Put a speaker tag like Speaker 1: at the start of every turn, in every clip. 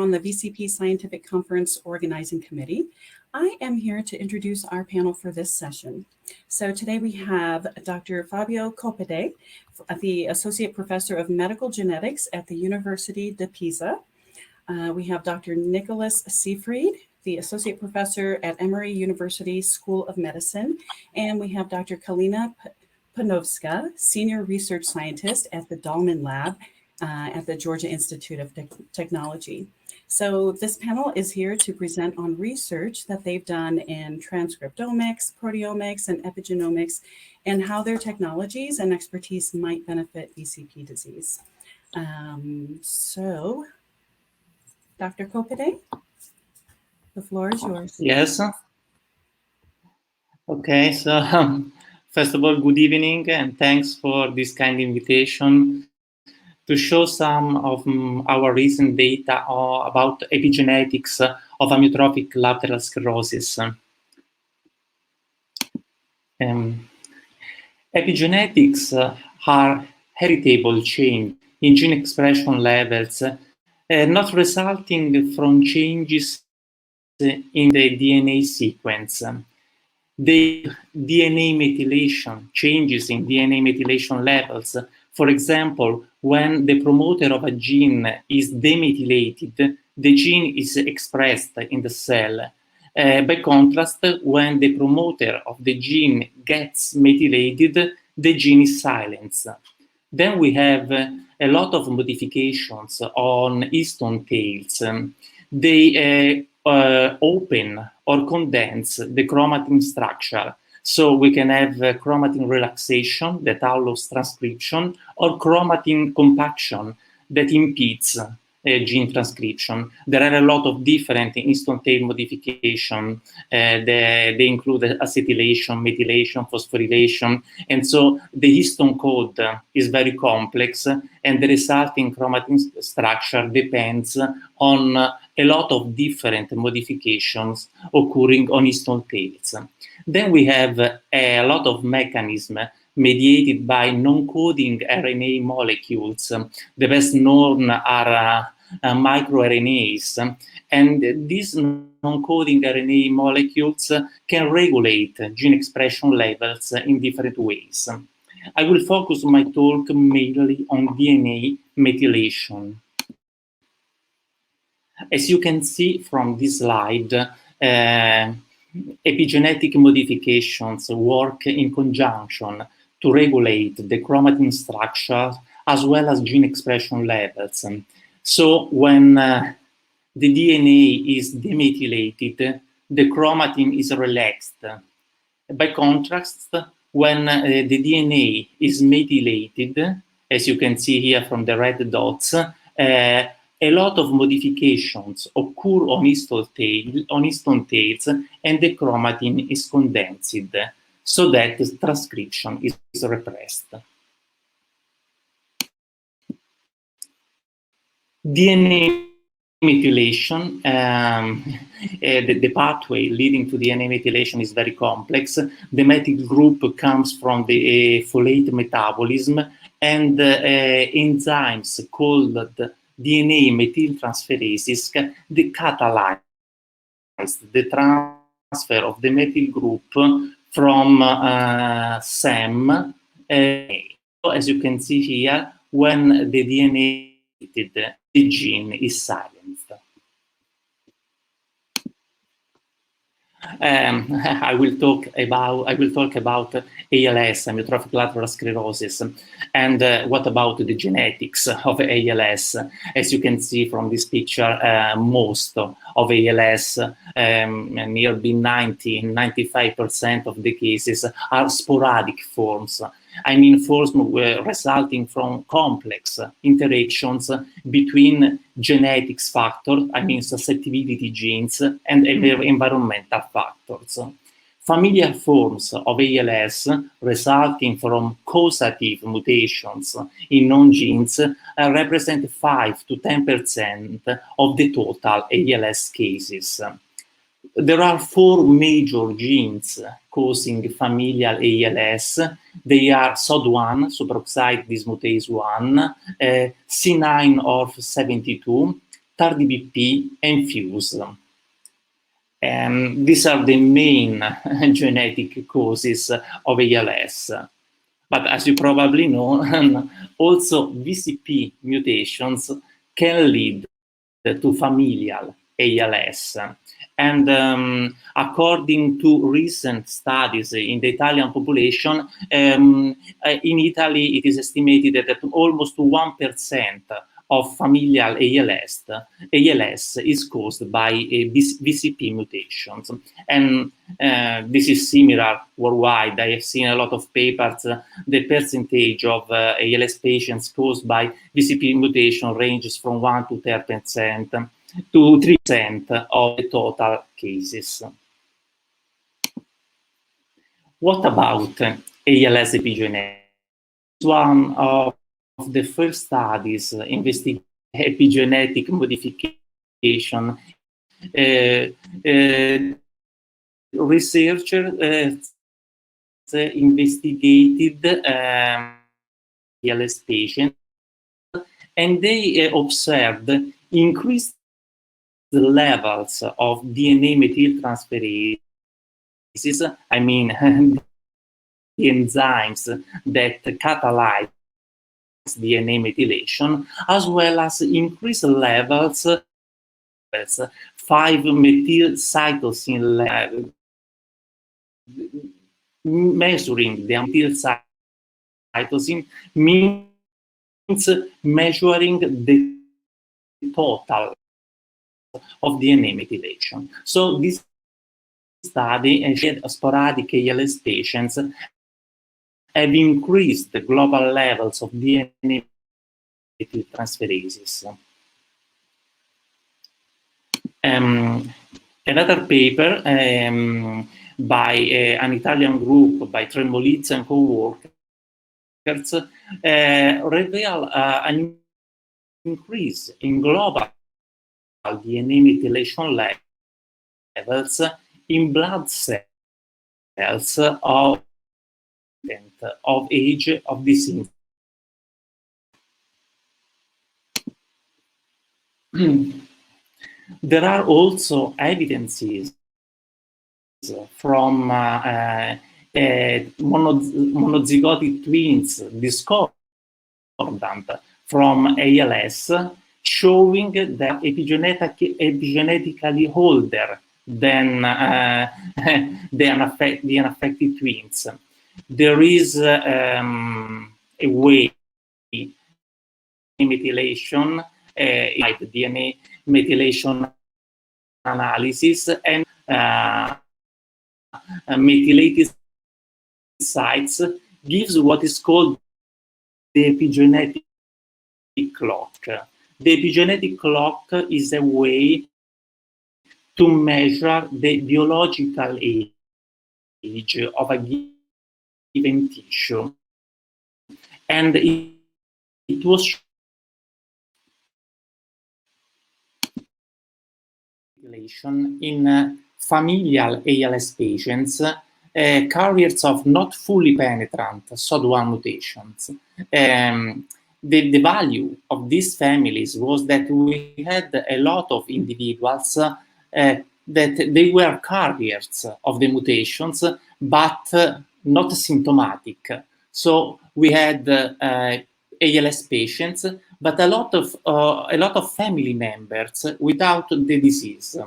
Speaker 1: on the VCP Scientific Conference Organizing Committee. I am here to introduce our panel for this session. So today we have Dr. Fabio Coppedè, the Associate Professor of Medical Genetics at the Università di Pisa. We have Dr. Nicholas Seyfried, the Associate Professor at Emory University School of Medicine. And we have Dr. Kalina Paunovska, Senior Research Scientist at the Dahlman Lab at the Georgia Institute of Technology. So this panel is here to present on research that they've done in transcriptomics, proteomics, and epigenomics, and how their technologies and expertise might benefit VCP disease. So, Dr. Coppedè, the floor is yours.
Speaker 2: Yes. Okay, so first of all, good evening, and thanks for this kind invitation to show some of our recent data about epigenetics of amyotrophic lateral sclerosis. Epigenetics are heritable change in gene expression levels, not resulting from changes in the DNA sequence. The DNA methylation, changes in DNA methylation levels, for example, when the promoter of a gene is demethylated, the gene is expressed in the cell. By contrast, when the promoter of the gene gets methylated, the gene is silenced. Then we have a lot of modifications on histone tails. They open or condense the chromatin structure. So we can have chromatin relaxation that allows transcription, or chromatin compaction that impedes gene transcription. There are a lot of different histone tail modifications. They include acetylation, methylation, phosphorylation. And so the histone code is very complex, and the resulting chromatin structure depends on a lot of different modifications occurring on histone tails. Then we have a lot of mechanisms mediated by non-coding RNA molecules. The best known are microRNAs, and these non-coding RNA molecules can regulate gene expression levels in different ways. I will focus my talk mainly on DNA methylation. As you can see from this slide, epigenetic modifications work in conjunction to regulate the chromatin structure as well as gene expression levels. So when the DNA is demethylated, the chromatin is relaxed. By contrast, when the DNA is methylated, as you can see here from the red dots, a lot of modifications occur on histone tails, and the chromatin is condensed so that transcription is repressed. DNA methylation, the pathway leading to DNA methylation is very complex. The methyl group comes from the folate metabolism, and enzymes called DNA methyltransferases catalyze the transfer of the methyl group from SEM. As you can see here, when the DNA the gene is silenced. I will talk about ALS, amyotrophic lateral sclerosis, and what about the genetics of ALS? As you can see from this picture, most of ALS, nearly 95% of the cases are sporadic forms. I mean, forms resulting from complex interactions between genetics factors, I mean susceptibility genes, and environmental factors. Familiar forms of ALS resulting from causative mutations in known genes represent 5 to 10% of the total ALS cases. There are 4 major genes causing familial ALS. They are SOD1, superoxide dismutase 1, C9orf72, TARDBP, and FUSE. These are the main genetic causes of ALS. But as you probably know, also VCP mutations can lead to familial ALS. And according to recent studies in the Italian population, in Italy it is estimated that almost 1% of familial ALS is caused by VCP mutations. And this is similar worldwide. I have seen a lot of papers. The percentage of ALS patients caused by VCP mutation ranges from 1 to 10% to 3% of the total cases. What about ALS epigenetics? One of the first studies investigating epigenetic modification. Researchers investigated ALS patients, and they observed increased levels of DNA methyltransferases, I mean, the enzymes that catalyze DNA methylation, as well as increased levels 5-methylcytosine level. Measuring the methylcytosine means measuring the total of DNA methylation. So this study showed sporadic ALS patients have increased the global levels of DNA methyltransferases. Another paper by an Italian group, by Tremolizza and co-workers, reveal an increase in global DNA methylation levels in blood cells of age of disease. There are also evidences from monozygotic twins discordant from ALS, showing that epigenetically older than the unaffected twins. There is a way methylation, like DNA methylation analysis, and methylated sites gives what is called the epigenetic clock. The epigenetic clock is a way to measure the biological age of a given tissue. And it was in familial ALS patients, carriers of not fully penetrant SOD1 mutations. The value of these families was that we had a lot of individuals that they were carriers of the mutations, but not symptomatic. So we had ALS patients, but a lot of family members without the disease.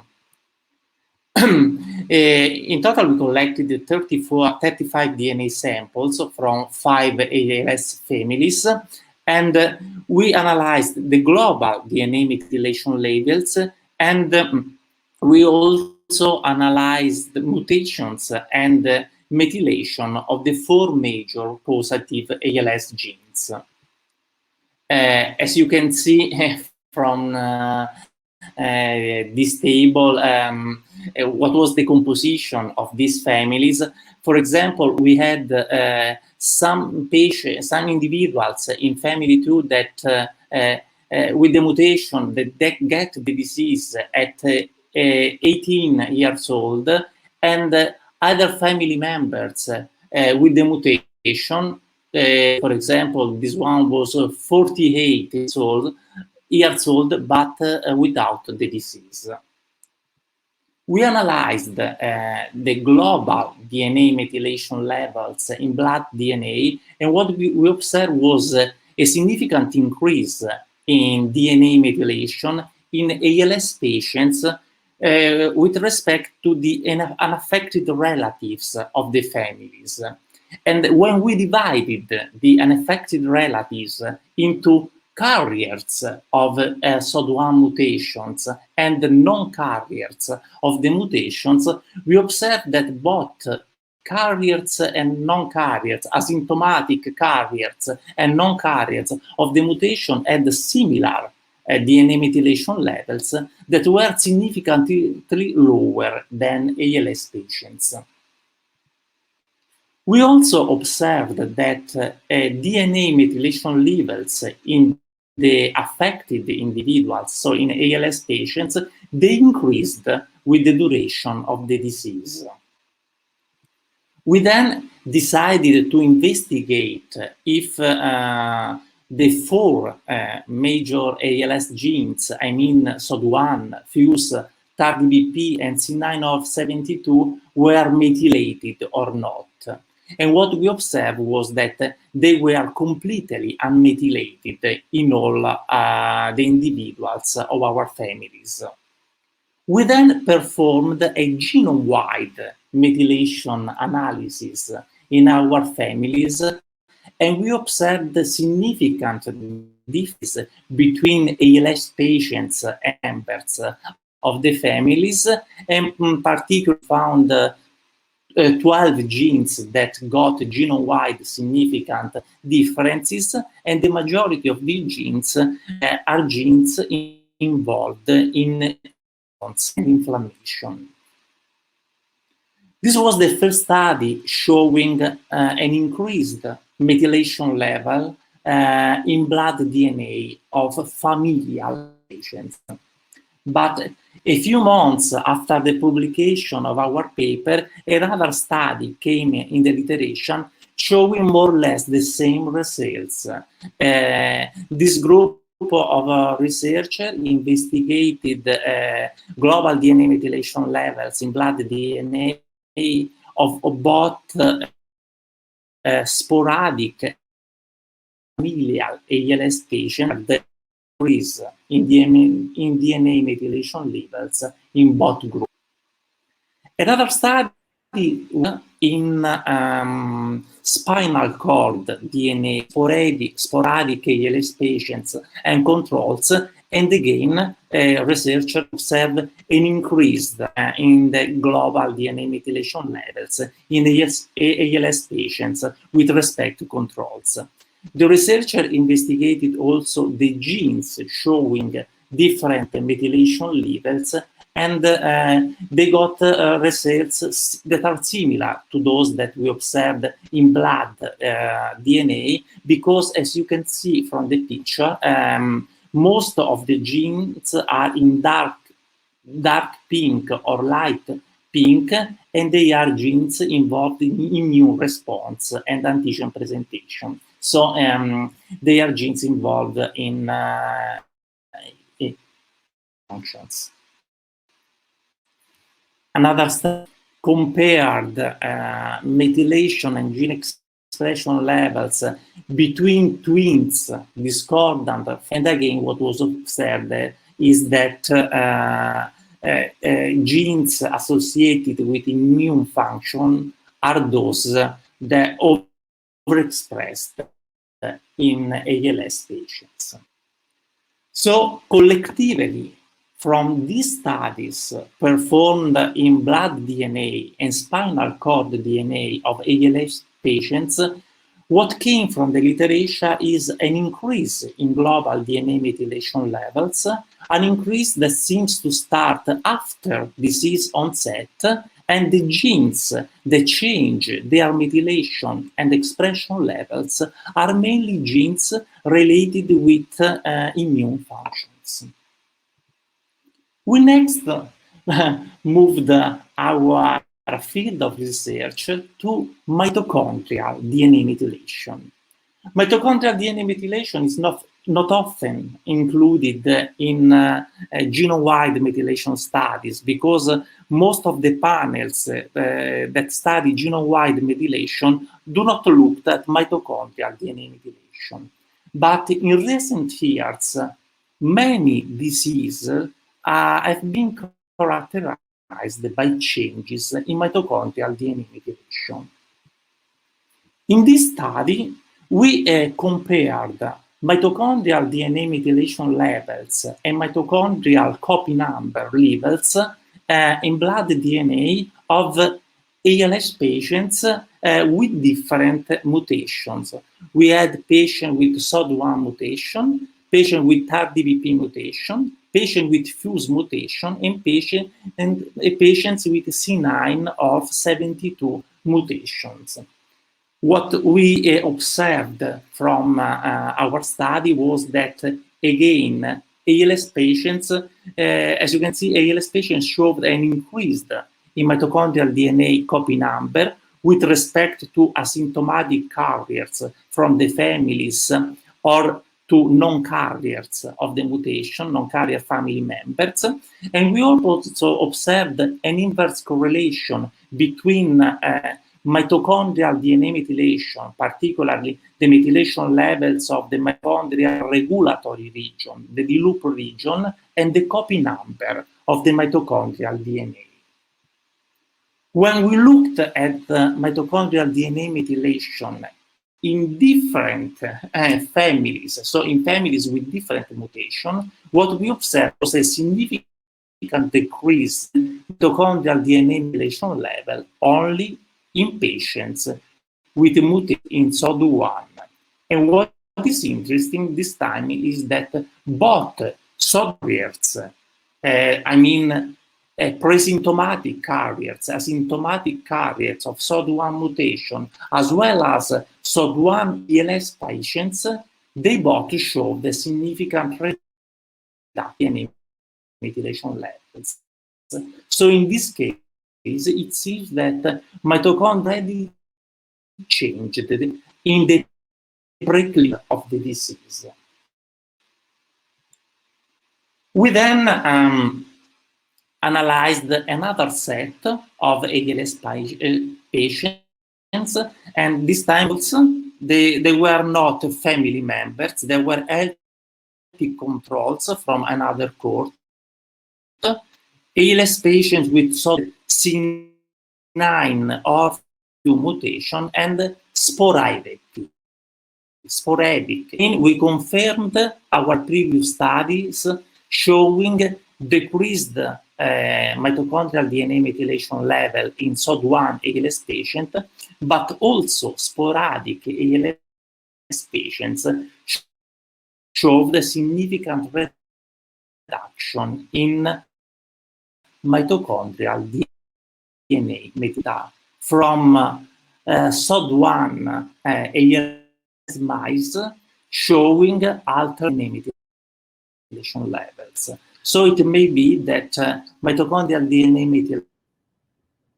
Speaker 2: In total, we collected 35 DNA samples from 5 ALS families, and we analyzed the global DNA methylation levels, and we also analyzed the mutations and methylation of the 4 major causative ALS genes. As you can see from this table, what was the composition of these families. For example, we had some patients, some individuals in family 2 that with the mutation that get the disease at 18 years old, and other family members with the mutation. For example, this one was 48 years old. years old, but without the disease. We analyzed the global DNA methylation levels in blood DNA, and what we observed was a significant increase in DNA methylation in ALS patients with respect to the unaffected relatives of the families. And when we divided the unaffected relatives into carriers of SOD1 mutations and non-carriers of the mutations, we observed that both carriers and non-carriers, asymptomatic carriers and non-carriers of the mutation had similar DNA methylation levels that were significantly lower than ALS patients. We also observed that DNA methylation levels in the affected individuals, so in ALS patients, they increased with the duration of the disease. We then decided to investigate if the four major ALS genes, I mean SOD1, FUSE, TARDBP, and C9orf72, were methylated or not. And what we observed was that they were completely unmethylated in all the individuals of our families. We then performed a genome-wide methylation analysis in our families, and we observed the significant difference between ALS patients and members of the families, and in particular found 12 genes that got genome-wide significant differences, and the majority of these genes are genes involved in inflammation. This was the first study showing an increased methylation level in blood DNA of familial patients. But a few months after the publication of our paper, another study came in the literature showing more or less the same results. This group of researchers investigated global DNA methylation levels in blood DNA of both sporadic familial ALS patients that increase in DNA methylation levels in both groups. Another study in spinal cord DNA, sporadic ALS patients and controls, and again, researchers observed an increase in the global DNA methylation levels in ALS patients with respect to controls. The researcher investigated also the genes showing different methylation levels, and they got results that are similar to those that we observed in blood DNA, because as you can see from the picture, most of the genes are in dark pink or light pink, and they are genes involved in immune response and antigen presentation. So they are genes involved in functions. Another study compared methylation and gene expression levels between twins discordant, and again what was observed is that genes associated with immune function are those that overexpressed in ALS patients. So collectively, from these studies performed in blood DNA and spinal cord DNA of ALS patients, what came from the literature is an increase in global DNA methylation levels, an increase that seems to start after disease onset, and the genes that change their methylation and expression levels are mainly genes related with immune functions. We next moved our field of research to mitochondrial DNA methylation. Mitochondrial DNA methylation is not not often included in genome-wide methylation studies, because most of the panels that study genome-wide methylation do not look at mitochondrial DNA methylation. But in recent years, many diseases have been characterized by changes in mitochondrial DNA methylation. In this study, we compared mitochondrial DNA methylation levels and mitochondrial copy number levels in blood DNA of ALS patients with different mutations. We had patients with SOD1 mutation, patients with RDBP mutation, patients with fuse mutation, and patients with C9 of 72 mutations. What we observed from our study was that, again, ALS patients, as you can see, ALS patients showed an increase in mitochondrial DNA copy number with respect to asymptomatic carriers from the families or to non-carriers of the mutation, non-carrier family members. And we also observed an inverse correlation between mitochondrial DNA methylation, particularly the methylation levels of the mitochondrial regulatory region, the D-loop region, and the copy number of the mitochondrial DNA. When we looked at the mitochondrial DNA methylation in different families, so in families with different mutation, what we observed was a significant decrease in mitochondrial DNA methylation level only in patients with mutation in SOD1. And what is interesting this time is that both SOD carriers, presymptomatic carriers, asymptomatic carriers of SOD1 mutation, as well as SOD1 ALS patients, they both show the significant reduction in methylation levels. So in this case, it seems that mitochondria changed in the preclinical of the disease. We then analyzed another set of ALS patients, and this time also they were not family members, they were healthy controls from another cohort. ALS patients with C9 or few mutation and sporadic. And we confirmed our previous studies showing decreased mitochondrial DNA methylation level in SOD1 ALS patient, but also sporadic ALS patients showed a significant reduction in mitochondrial DNA methylation from SOD1 ALS mice showing altered DNA methylation levels. So it may be that mitochondrial DNA methylation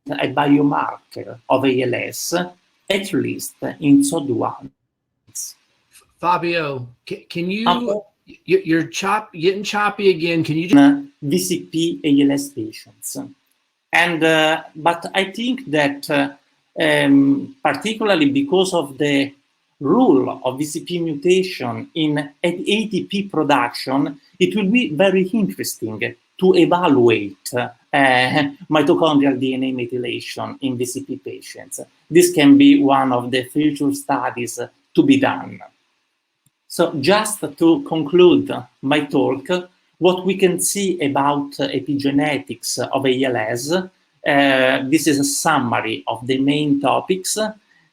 Speaker 2: is a biomarker of ALS, at least in SOD1.
Speaker 3: Fabio, can you? You're getting choppy again. Can you
Speaker 2: just VCP ALS patients? And but I think that particularly because of the rule of VCP mutation in ATP production, it will be very interesting to evaluate mitochondrial DNA methylation in VCP patients. This can be one of the future studies to be done. So just to conclude my talk, what we can see about epigenetics of ALS, this is a summary of the main topics.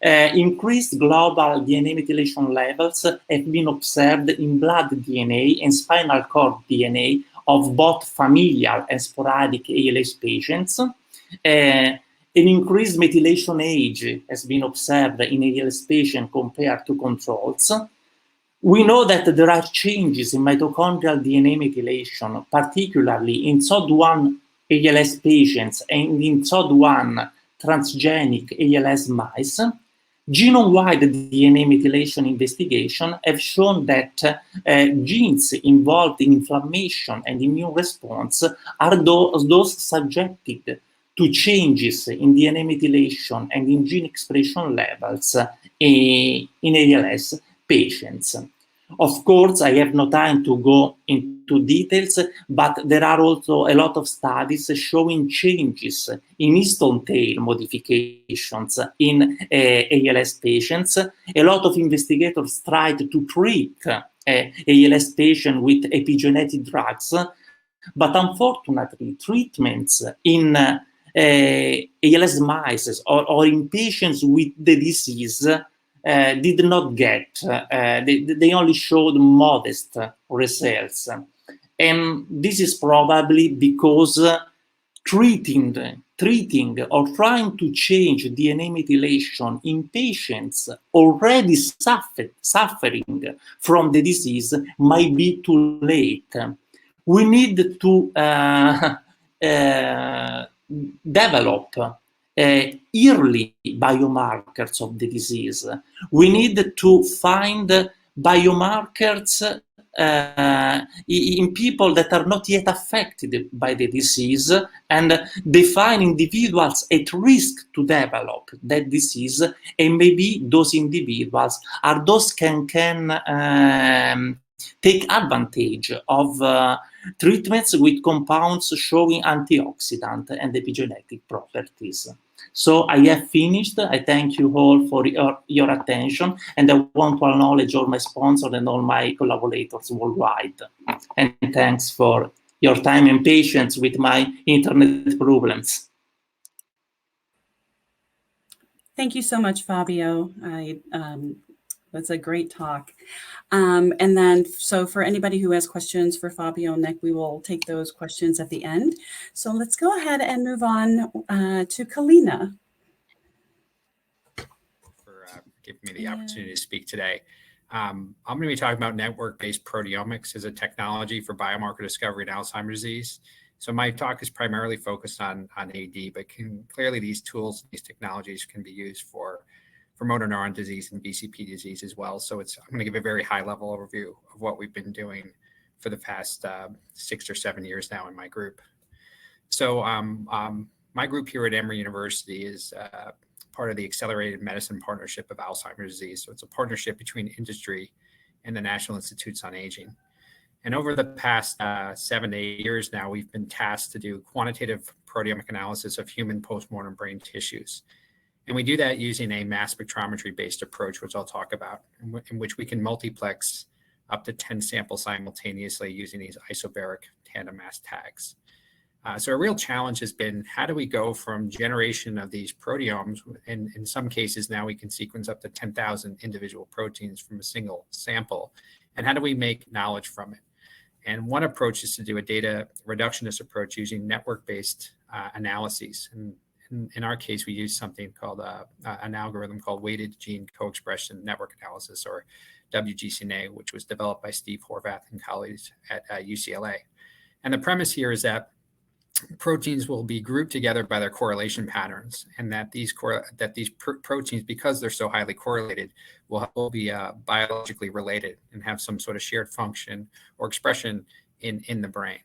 Speaker 2: Increased global DNA methylation levels have been observed in blood DNA and spinal cord DNA of both familial and sporadic ALS patients. An increased methylation age has been observed in ALS patients compared to controls. We know that there are changes in mitochondrial DNA methylation, particularly in SOD1 ALS patients and in SOD1 transgenic ALS mice. Genome-wide DNA methylation investigation have shown that genes involved in inflammation and immune response are those subjected to changes in DNA methylation and in gene expression levels in ALS patients. Of course, I have no time to go into details, but there are also a lot of studies showing changes in histone tail modifications in ALS patients. A lot of investigators tried to treat ALS patients with epigenetic drugs, but unfortunately, treatments in ALS mice or in patients with the disease did not get, they only showed modest results. And this is probably because treating or trying to change DNA methylation in patients already suffering from the disease might be too late. We need to develop early biomarkers of the disease. We need to find biomarkers in people that are not yet affected by the disease and define individuals at risk to develop that disease, and maybe those individuals are those can take advantage of treatments with compounds showing antioxidant and epigenetic properties. So I have finished. I thank you all for your attention, and I want to acknowledge all my sponsors and all my collaborators worldwide. And thanks for your time and patience with my internet problems.
Speaker 1: Thank you so much, Fabio. That's a great talk. And then, so for anybody who has questions for Fabio and Nick, we will take those questions at the end. So let's go ahead and move on to Kalina.
Speaker 4: For giving me the opportunity to speak today. I'm going to be talking about network-based proteomics as a technology for biomarker discovery in Alzheimer's disease. So my talk is primarily focused on AD, but clearly these tools, these technologies can be used for motor neuron disease and VCP disease as well. So I'm going to give a very high-level overview of what we've been doing for the past 6 or 7 years now in my group. So my group here at Emory University is part of the Accelerated Medicine Partnership of Alzheimer's disease. So it's a partnership between industry and the National Institutes on Aging. And over the past 7 to 8 years now, we've been tasked to do quantitative proteomic analysis of human postmortem brain tissues. And we do that using a mass spectrometry-based approach, which I'll talk about, in which we can multiplex up to 10 samples simultaneously using these isobaric tandem mass tags. So a real challenge has been, how do we go from generation of these proteomes, and in some cases now we can sequence up to 10,000 individual proteins from a single sample, and how do we make knowledge from it? And one approach is to do a data reductionist approach using network-based analyses. And in our case, we use something called an algorithm called weighted gene co-expression network analysis, or WGCNA, which was developed by Steve Horvath and colleagues at UCLA. And the premise here is that proteins will be grouped together by their correlation patterns, and that these proteins, because they're so highly correlated, will be biologically related and have some sort of shared function or expression in the brain.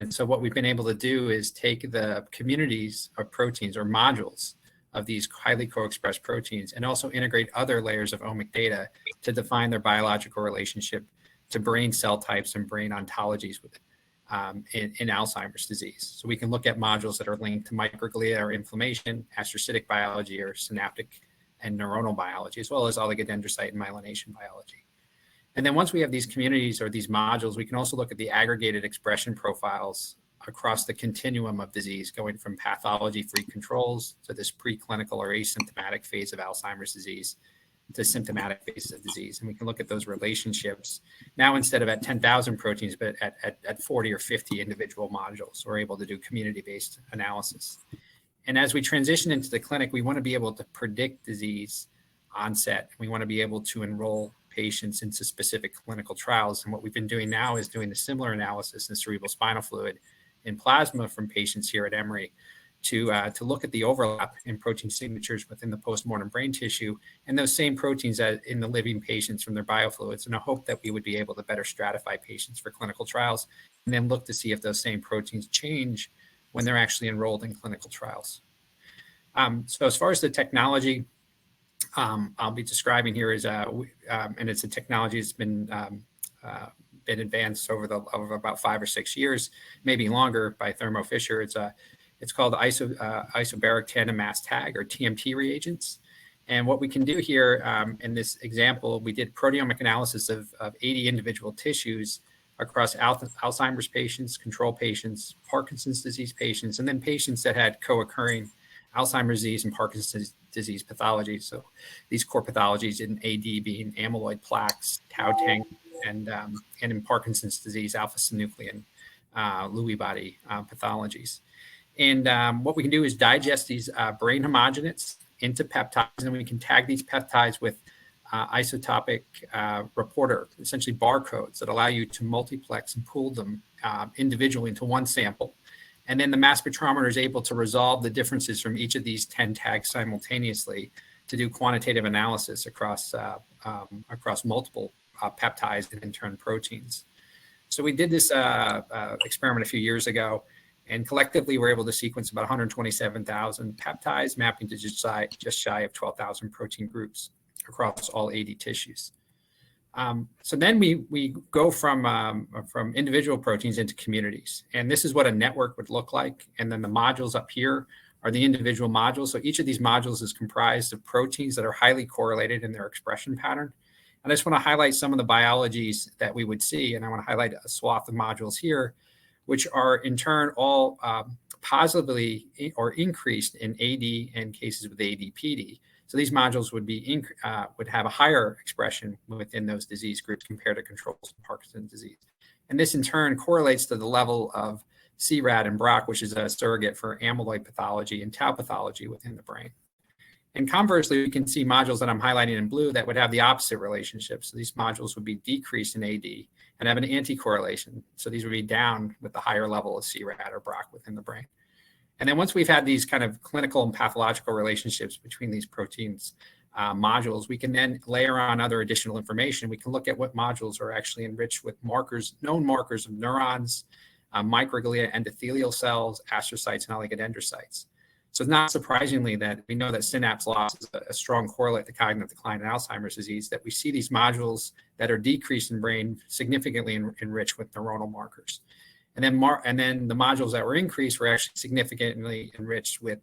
Speaker 4: And so what we've been able to do is take the communities of proteins or modules of these highly co-expressed proteins and also integrate other layers of omic data to define their biological relationship to brain cell types and brain ontologies in Alzheimer's disease. So we can look at modules that are linked to microglia or inflammation, astrocytic biology or synaptic and neuronal biology, as well as oligodendrocyte and myelination biology. And then once we have these communities or these modules, we can also look at the aggregated expression profiles across the continuum of disease, going from pathology-free controls to this preclinical or asymptomatic phase of Alzheimer's disease to symptomatic phases of disease. And we can look at those relationships now, instead of at 10,000 proteins, but at 40 or 50 individual modules. We're able to do community-based analysis. And as we transition into the clinic, we want to be able to predict disease onset. We want to be able to enroll patients into specific clinical trials. And what we've been doing now is doing a similar analysis in cerebral spinal fluid in plasma from patients here at Emory. to look at the overlap in protein signatures within the postmortem brain tissue and those same proteins in the living patients from their biofluids, in a hope that we would be able to better stratify patients for clinical trials and then look to see if those same proteins change when they're actually enrolled in clinical trials. So as far as the technology I'll be describing here is, and it's a technology that's been advanced over about 5 or 6 years, maybe longer, by Thermo Fisher. It's called isobaric tandem mass tag, or TMT reagents. And what we can do here in this example, we did proteomic analysis of 80 individual tissues across Alzheimer's patients, control patients, Parkinson's disease patients, and then patients that had co-occurring Alzheimer's disease and Parkinson's disease pathology. So these core pathologies in AD being amyloid plaques, tau tang, and in Parkinson's disease, alpha-synuclein, Lewy body pathologies. And what we can do is digest these brain homogenates into peptides, and we can tag these peptides with isotopic reporter, essentially barcodes that allow you to multiplex and pool them individually into one sample. And then the mass spectrometer is able to resolve the differences from each of these 10 tags simultaneously to do quantitative analysis across multiple peptides and in turn proteins. So we did this experiment a few years ago, and collectively we're able to sequence about 127,000 peptides, mapping to just shy of 12,000 protein groups across all 80 tissues. So then we go from individual proteins into communities. And this is what a network would look like. And then the modules up here are the individual modules. So each of these modules is comprised of proteins that are highly correlated in their expression pattern. And I just want to highlight some of the biologies that we would see. And I want to highlight a swath of modules here, which are in turn all positively or increased in AD and cases with AD-PD. So these modules would have a higher expression within those disease groups compared to controls in Parkinson's disease. And this in turn correlates to the level of CRAD and BROC, which is a surrogate for amyloid pathology and tau pathology within the brain. And conversely, we can see modules that I'm highlighting in blue that would have the opposite relationship. So these modules would be decreased in AD and have an anti-correlation. So these would be down with the higher level of CRAD or BROC within the brain. And then once we've had these kind of clinical and pathological relationships between these proteins modules, we can then layer on other additional information. We can look at what modules are actually enriched with markers, known markers of neurons, microglia, endothelial cells, astrocytes, and oligodendrocytes. So not surprisingly that we know that synapse loss is a strong correlate to cognitive decline in Alzheimer's disease, that we see these modules that are decreased in brain significantly enriched with neuronal markers. And then the modules that were increased were actually significantly enriched with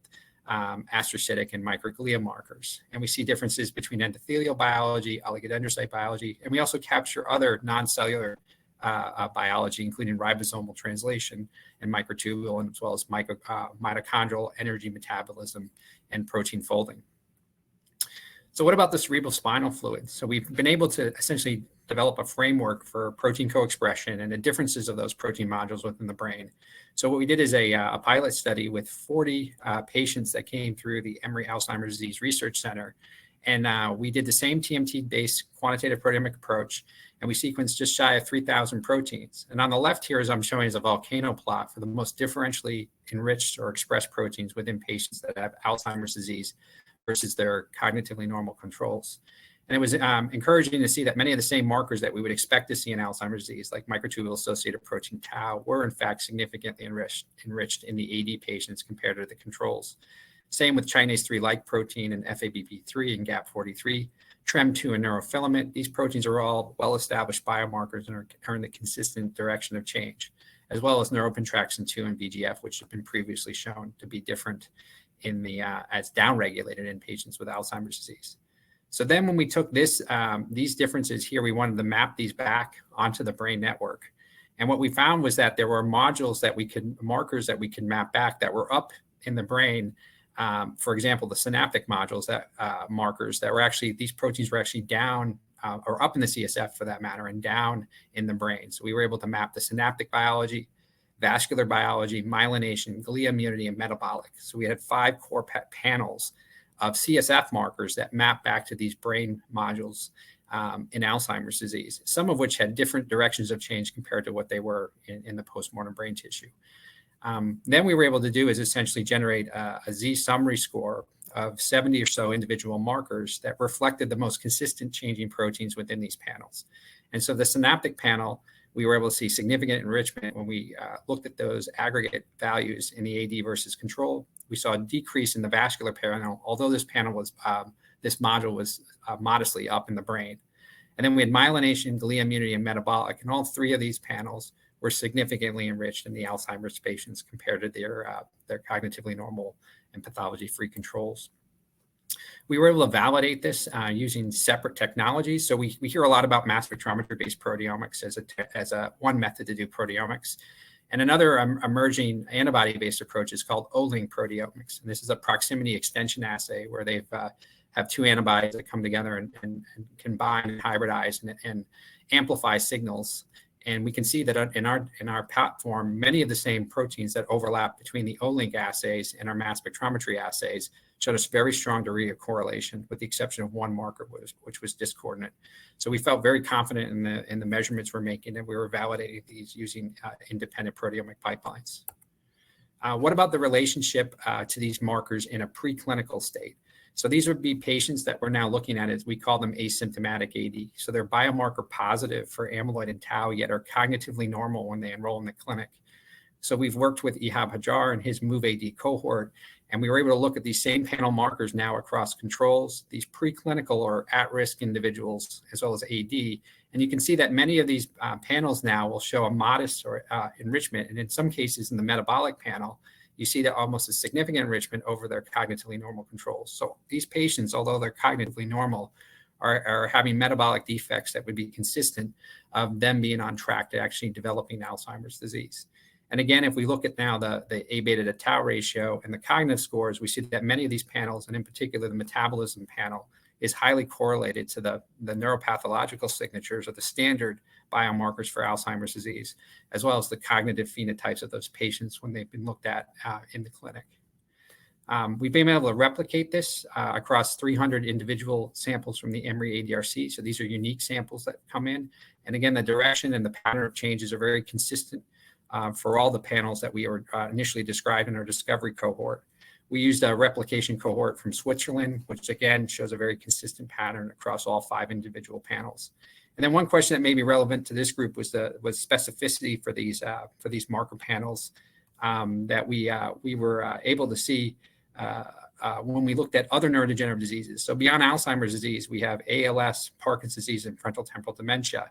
Speaker 4: astrocytic and microglia markers. And we see differences between endothelial biology, oligodendrocyte biology, and we also capture other non-cellular biology, including ribosomal translation and microtubule, as well as mitochondrial energy metabolism and protein folding. So what about the cerebrospinal fluid? So we've been able to essentially develop a framework for protein co-expression and the differences of those protein modules within the brain. So what we did is a pilot study with 40 patients that came through the Emory Alzheimer's Disease Research Center. And we did the same TMT-based quantitative proteomic approach, and we sequenced just shy of 3,000 proteins. And on the left here, as I'm showing, is a volcano plot for the most differentially enriched or expressed proteins within patients that have Alzheimer's disease versus their cognitively normal controls. And it was encouraging to see that many of the same markers that we would expect to see in Alzheimer's disease, like microtubule-associated protein tau, were in fact significantly enriched in the AD patients compared to the controls. Same with Chinase 3-like protein and FABP3 and GAP43, TREM2 and neurofilament. These proteins are all well-established biomarkers and are in the consistent direction of change, as well as neuropentraxin-2 and VGF, which have been previously shown to be different in the as downregulated in patients with Alzheimer's disease. So then when we took these differences here, we wanted to map these back onto the brain network. And what we found was that there were markers that we could map back that were up in the brain. For example, the synaptic modules markers that were actually, these proteins were actually down or up in the CSF for that matter, and down in the brain. So we were able to map the synaptic biology, vascular biology, myelination, glia immunity, and metabolic. So we had 5 core panels of CSF markers that map back to these brain modules in Alzheimer's disease, some of which had different directions of change compared to what they were in the postmortem brain tissue. Then we were able to do is essentially generate a Z summary score of 70 or so individual markers that reflected the most consistent changing proteins within these panels. And so the synaptic panel, we were able to see significant enrichment when we looked at those aggregate values in the AD versus control. We saw a decrease in the vascular panel, although this module was modestly up in the brain. And then we had myelination, glia immunity, and metabolic, and all three of these panels were significantly enriched in the Alzheimer's patients compared to their cognitively normal and pathology-free controls. We were able to validate this using separate technologies. So we hear a lot about mass spectrometry-based proteomics as one method to do proteomics. And another emerging antibody-based approach is called Olink proteomics. And this is a proximity extension assay where they've have two antibodies that come together and combine and hybridize and amplify signals. And we can see that in our platform, many of the same proteins that overlap between the Olink assays and our mass spectrometry assays showed us very strong degree of correlation, with the exception of one marker, which was discordant. So we felt very confident in the measurements we're making, and we were validating these using independent proteomic pipelines. What about the relationship to these markers in a preclinical state? So these would be patients that we're now looking at as we call them asymptomatic AD. So they're biomarker positive for amyloid and tau, yet are cognitively normal when they enroll in the clinic. So we've worked with Ihab Hajar and his MOVE-AD cohort, and we were able to look at these same panel markers now across controls, these preclinical or at-risk individuals, as well as AD. And you can see that many of these panels now will show a modest or enrichment. And in some cases in the metabolic panel, you see that almost a significant enrichment over their cognitively normal controls. So these patients, although they're cognitively normal, are having metabolic defects that would be consistent of them being on track to actually developing Alzheimer's disease. And again, if we look at now the A beta to tau ratio and the cognitive scores, we see that many of these panels, and in particular the metabolism panel, is highly correlated to the neuropathological signatures or the standard biomarkers for Alzheimer's disease, as well as the cognitive phenotypes of those patients when they've been looked at in the clinic. We've been able to replicate this across 300 individual samples from the Emory ADRC. So these are unique samples that come in. And again, the direction and the pattern of changes are very consistent for all the panels that we were initially described in our discovery cohort. We used a replication cohort from Switzerland, which again shows a very consistent pattern across all 5 individual panels. And then one question that may be relevant to this group was specificity for these marker panels that we were able to see when we looked at other neurodegenerative diseases. So beyond Alzheimer's disease, we have ALS, Parkinson's disease, and frontotemporal dementia.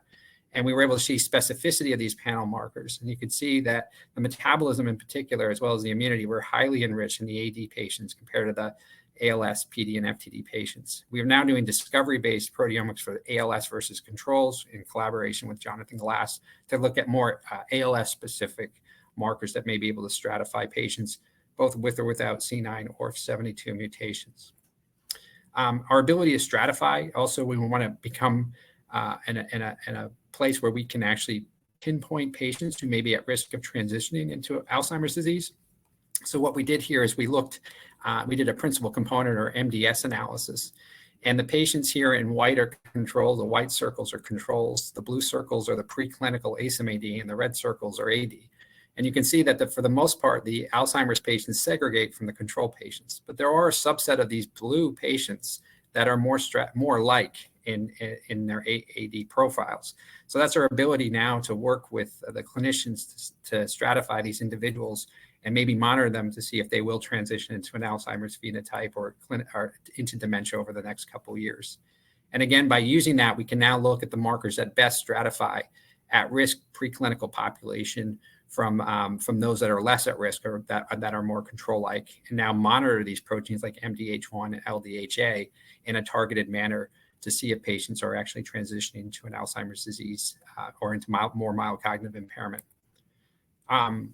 Speaker 4: And we were able to see specificity of these panel markers. And you could see that the metabolism in particular, as well as the immunity, were highly enriched in the AD patients compared to the ALS, PD, and FTD patients. We are now doing discovery-based proteomics for ALS versus controls in collaboration with Jonathan Glass to look at more ALS-specific markers that may be able to stratify patients both with or without C9 or 72 mutations. Our ability to stratify also, we want to become in a place where we can actually pinpoint patients who may be at risk of transitioning into Alzheimer's disease. So what we did here is we did a principal component or MDS analysis. And the patients here in white are controls, the white circles are controls, the blue circles are the preclinical ASM-AD, and the red circles are AD. And you can see that for the most part, the Alzheimer's patients segregate from the control patients. But there are a subset of these blue patients that are more like in their AD profiles. So that's our ability now to work with the clinicians to stratify these individuals and maybe monitor them to see if they will transition into an Alzheimer's phenotype or into dementia over the next couple of years. And again, by using that, we can now look at the markers that best stratify at-risk preclinical population from those that are less at risk or that are more control-like, and now monitor these proteins like MDH1 and LDHA in a targeted manner to see if patients are actually transitioning to an Alzheimer's disease or into more mild cognitive impairment.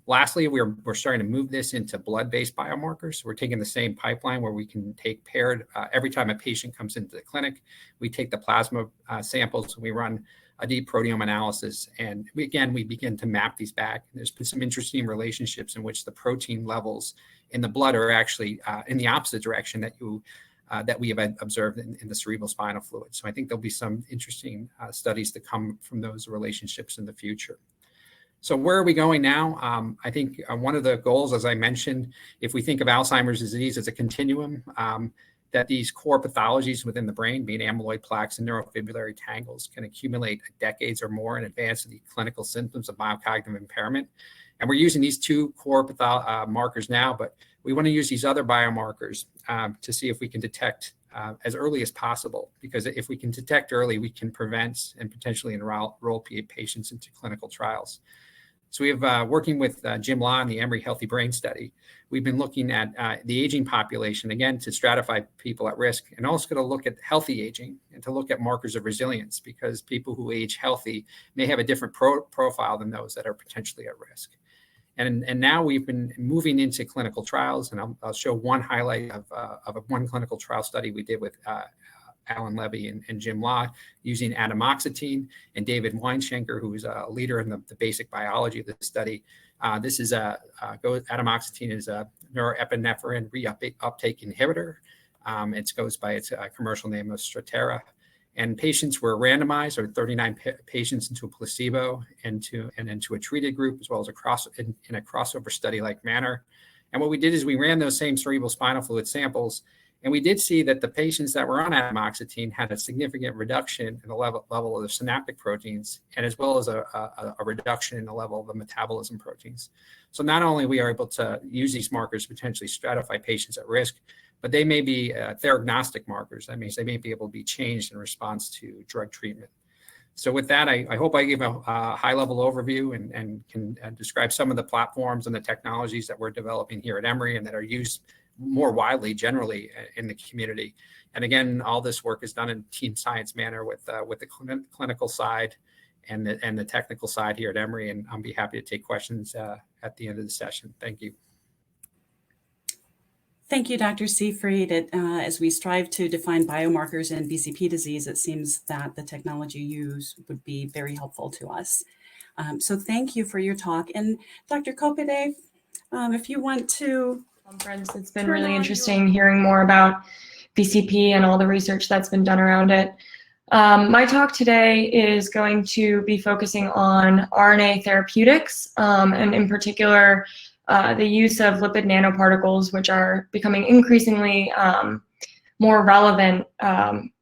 Speaker 4: Lastly, we're starting to move this into blood-based biomarkers. So we're taking the same pipeline where we can take paired, every time a patient comes into the clinic, we take the plasma samples, we run a deep proteome analysis, and we begin to map these back. There's been some interesting relationships in which the protein levels in the blood are actually in the opposite direction that we have observed in the cerebral spinal fluid. So I think there'll be some interesting studies to come from those relationships in the future. So where are we going now? I think one of the goals, as I mentioned, if we think of Alzheimer's disease as a continuum, that these core pathologies within the brain, being amyloid plaques and neurofibrillary tangles, can accumulate decades or more in advance of the clinical symptoms of biocognitive impairment. And we're using these two core markers now, but we want to use these other biomarkers to see if we can detect as early as possible, because if we can detect early, we can prevent and potentially enroll patients into clinical trials. So we have, working with Jim Law in the Emory Healthy Brain Study, we've been looking at the aging population, again, to stratify people at risk, and also to look at healthy aging and to look at markers of resilience, because people who age healthy may have a different profile than those that are potentially at risk. And now we've been moving into clinical trials, and I'll show one highlight of one clinical trial study we did with Alan Levy and Jim Law using atomoxetine, and David Weinschenker, who is a leader in the basic biology of the study. Atomoxetine is a neuroepinephrine reuptake inhibitor. It goes by its commercial name of Strattera. And patients were randomized, or 39 patients, into a placebo and into a treated group, as well as in a crossover study-like manner. And what we did is we ran those same cerebral spinal fluid samples, and we did see that the patients that were on atomoxetine had a significant reduction in the level of the synaptic proteins, and as well as a reduction in the level of the metabolism proteins. So not only we are able to use these markers to potentially stratify patients at risk, but they may be theragnostic markers. That means they may be able to be changed in response to drug treatment. So with that, I hope I gave a high-level overview and can describe some of the platforms and the technologies that we're developing here at Emory and that are used more widely generally in the community. And again, all this work is done in a team science manner with the clinical side and the technical side here at Emory. And I'll be happy to take questions at the end of the session. Thank you.
Speaker 1: Thank you, Dr. Seyfried. As we strive to define biomarkers in VCP disease, it seems that the technology used would be very helpful to us. So thank you for your talk. And Dr. Coppedè, if you want to...
Speaker 5: Conference. It's been really interesting hearing more about VCP and all the research that's been done around it. My talk today is going to be focusing on RNA therapeutics, and in particular, the use of lipid nanoparticles, which are becoming increasingly more relevant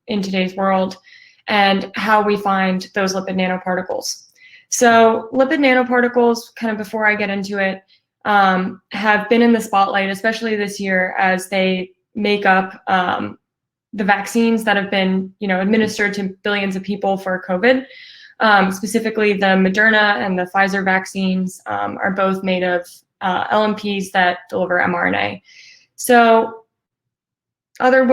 Speaker 5: in today's world, and how we find those lipid nanoparticles. So lipid nanoparticles, kind of before I get into it, have been in the spotlight, especially this year, as they make up the vaccines that have been, administered to billions of people for COVID. Specifically, the Moderna and the Pfizer vaccines are both made of LNPs that deliver mRNA. So other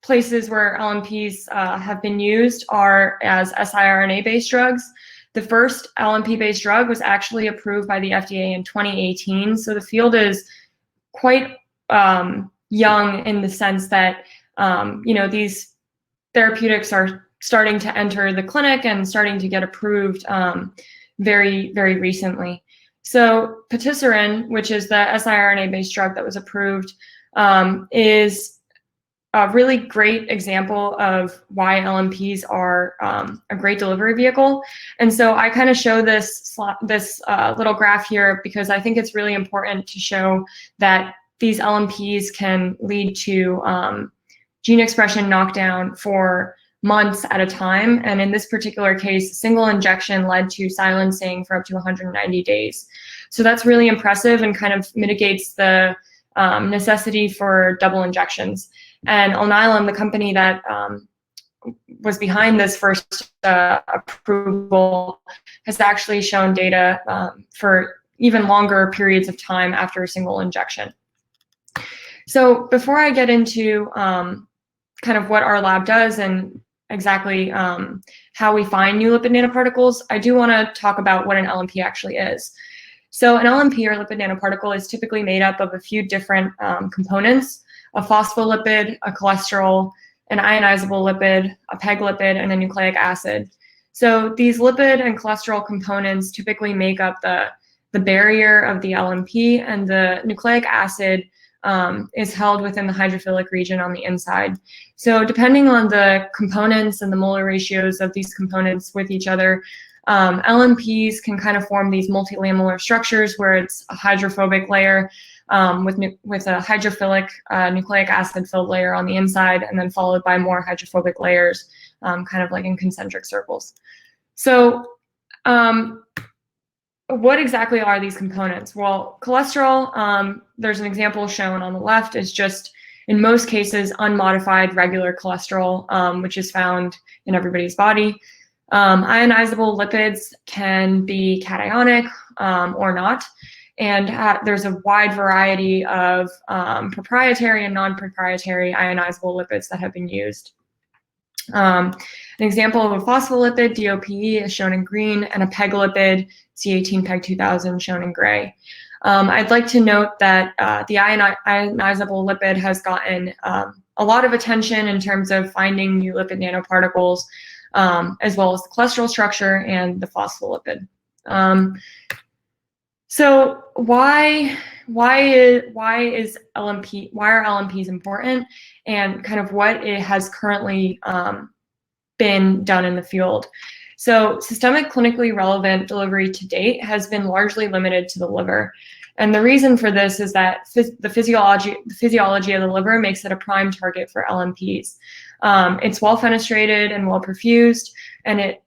Speaker 5: places where LNPs have been used are as siRNA-based drugs. The first LNP-based drug was actually approved by the FDA in 2018. So the field is quite young in the sense that, these therapeutics are starting to enter the clinic and starting to get approved very, very recently. So patisiran, which is the siRNA-based drug that was approved, is a really great example of why LNPs are a great delivery vehicle. And so I kind of show this little graph here because I think it's really important to show that these LNPs can lead to gene expression knockdown for months at a time. And in this particular case, a single injection led to silencing for up to 190 days. So that's really impressive and kind of mitigates the necessity for double injections. And Alnylam, the company that was behind this first approval, has actually shown data for even longer periods of time after a single injection. So before I get into kind of what our lab does and exactly how we find new lipid nanoparticles, I do want to talk about what an LNP actually is. So an LNP, or lipid nanoparticle, is typically made up of a few different components: a phospholipid, a cholesterol, an ionizable lipid, a PEG lipid, and a nucleic acid. So these lipid and cholesterol components typically make up the barrier of the LNP, and the nucleic acid is held within the hydrophilic region on the inside. So depending on the components and the molar ratios of these components with each other, LNPs can kind of form these multilamellar structures where it's a hydrophobic layer with a hydrophilic nucleic acid filled layer on the inside, and then followed by more hydrophobic layers, kind of like in concentric circles. So what exactly are these components? Well, cholesterol, there's an example shown on the left, is just, in most cases, unmodified regular cholesterol, which is found in everybody's body. Ionizable lipids can be cationic or not. And there's a wide variety of proprietary and non-proprietary ionizable lipids that have been used. An example of a phospholipid, DOPE, is shown in green, and a PEG lipid, C18PEG2000, shown in gray. I'd like to note that the ionizable lipid has gotten a lot of attention in terms of finding new lipid nanoparticles, as well as the cholesterol structure and the phospholipid. So why are LNPs important, and kind of what it has currently been done in the field? So systemic clinically relevant delivery to date has been largely limited to the liver. And the reason for this is that the physiology of the liver makes it a prime target for LNPs. It's well fenestrated and well perfused, and it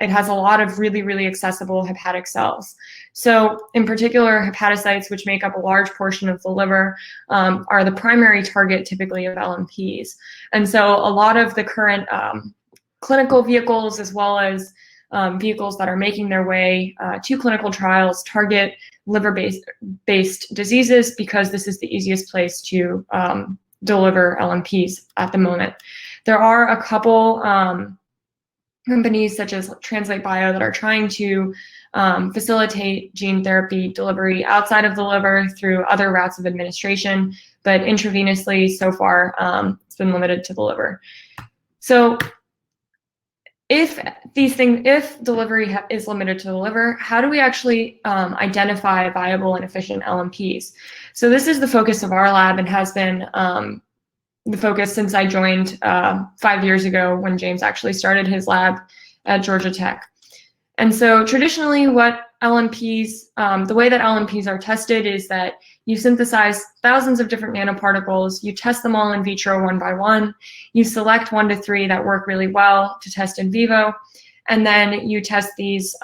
Speaker 5: has a lot of really, really accessible hepatic cells. So in particular, hepatocytes, which make up a large portion of the liver, are the primary target typically of LNPs. And so a lot of the current clinical vehicles, as well as vehicles that are making their way to clinical trials, target liver-based diseases because this is the easiest place to deliver LNPs at the moment. There are a couple companies such as Translate Bio that are trying to facilitate gene therapy delivery outside of the liver through other routes of administration, but intravenously so far it's been limited to the liver. So if delivery is limited to the liver, how do we actually identify viable and efficient LNPs? So this is the focus of our lab and has been the focus since I joined 5 years ago when James actually started his lab at Georgia Tech. And so traditionally what LNPs, the way that LNPs are tested is that you synthesize thousands of different nanoparticles, you test them all in vitro one by one, you select 1 to 3 that work really well to test in vivo, and then you test these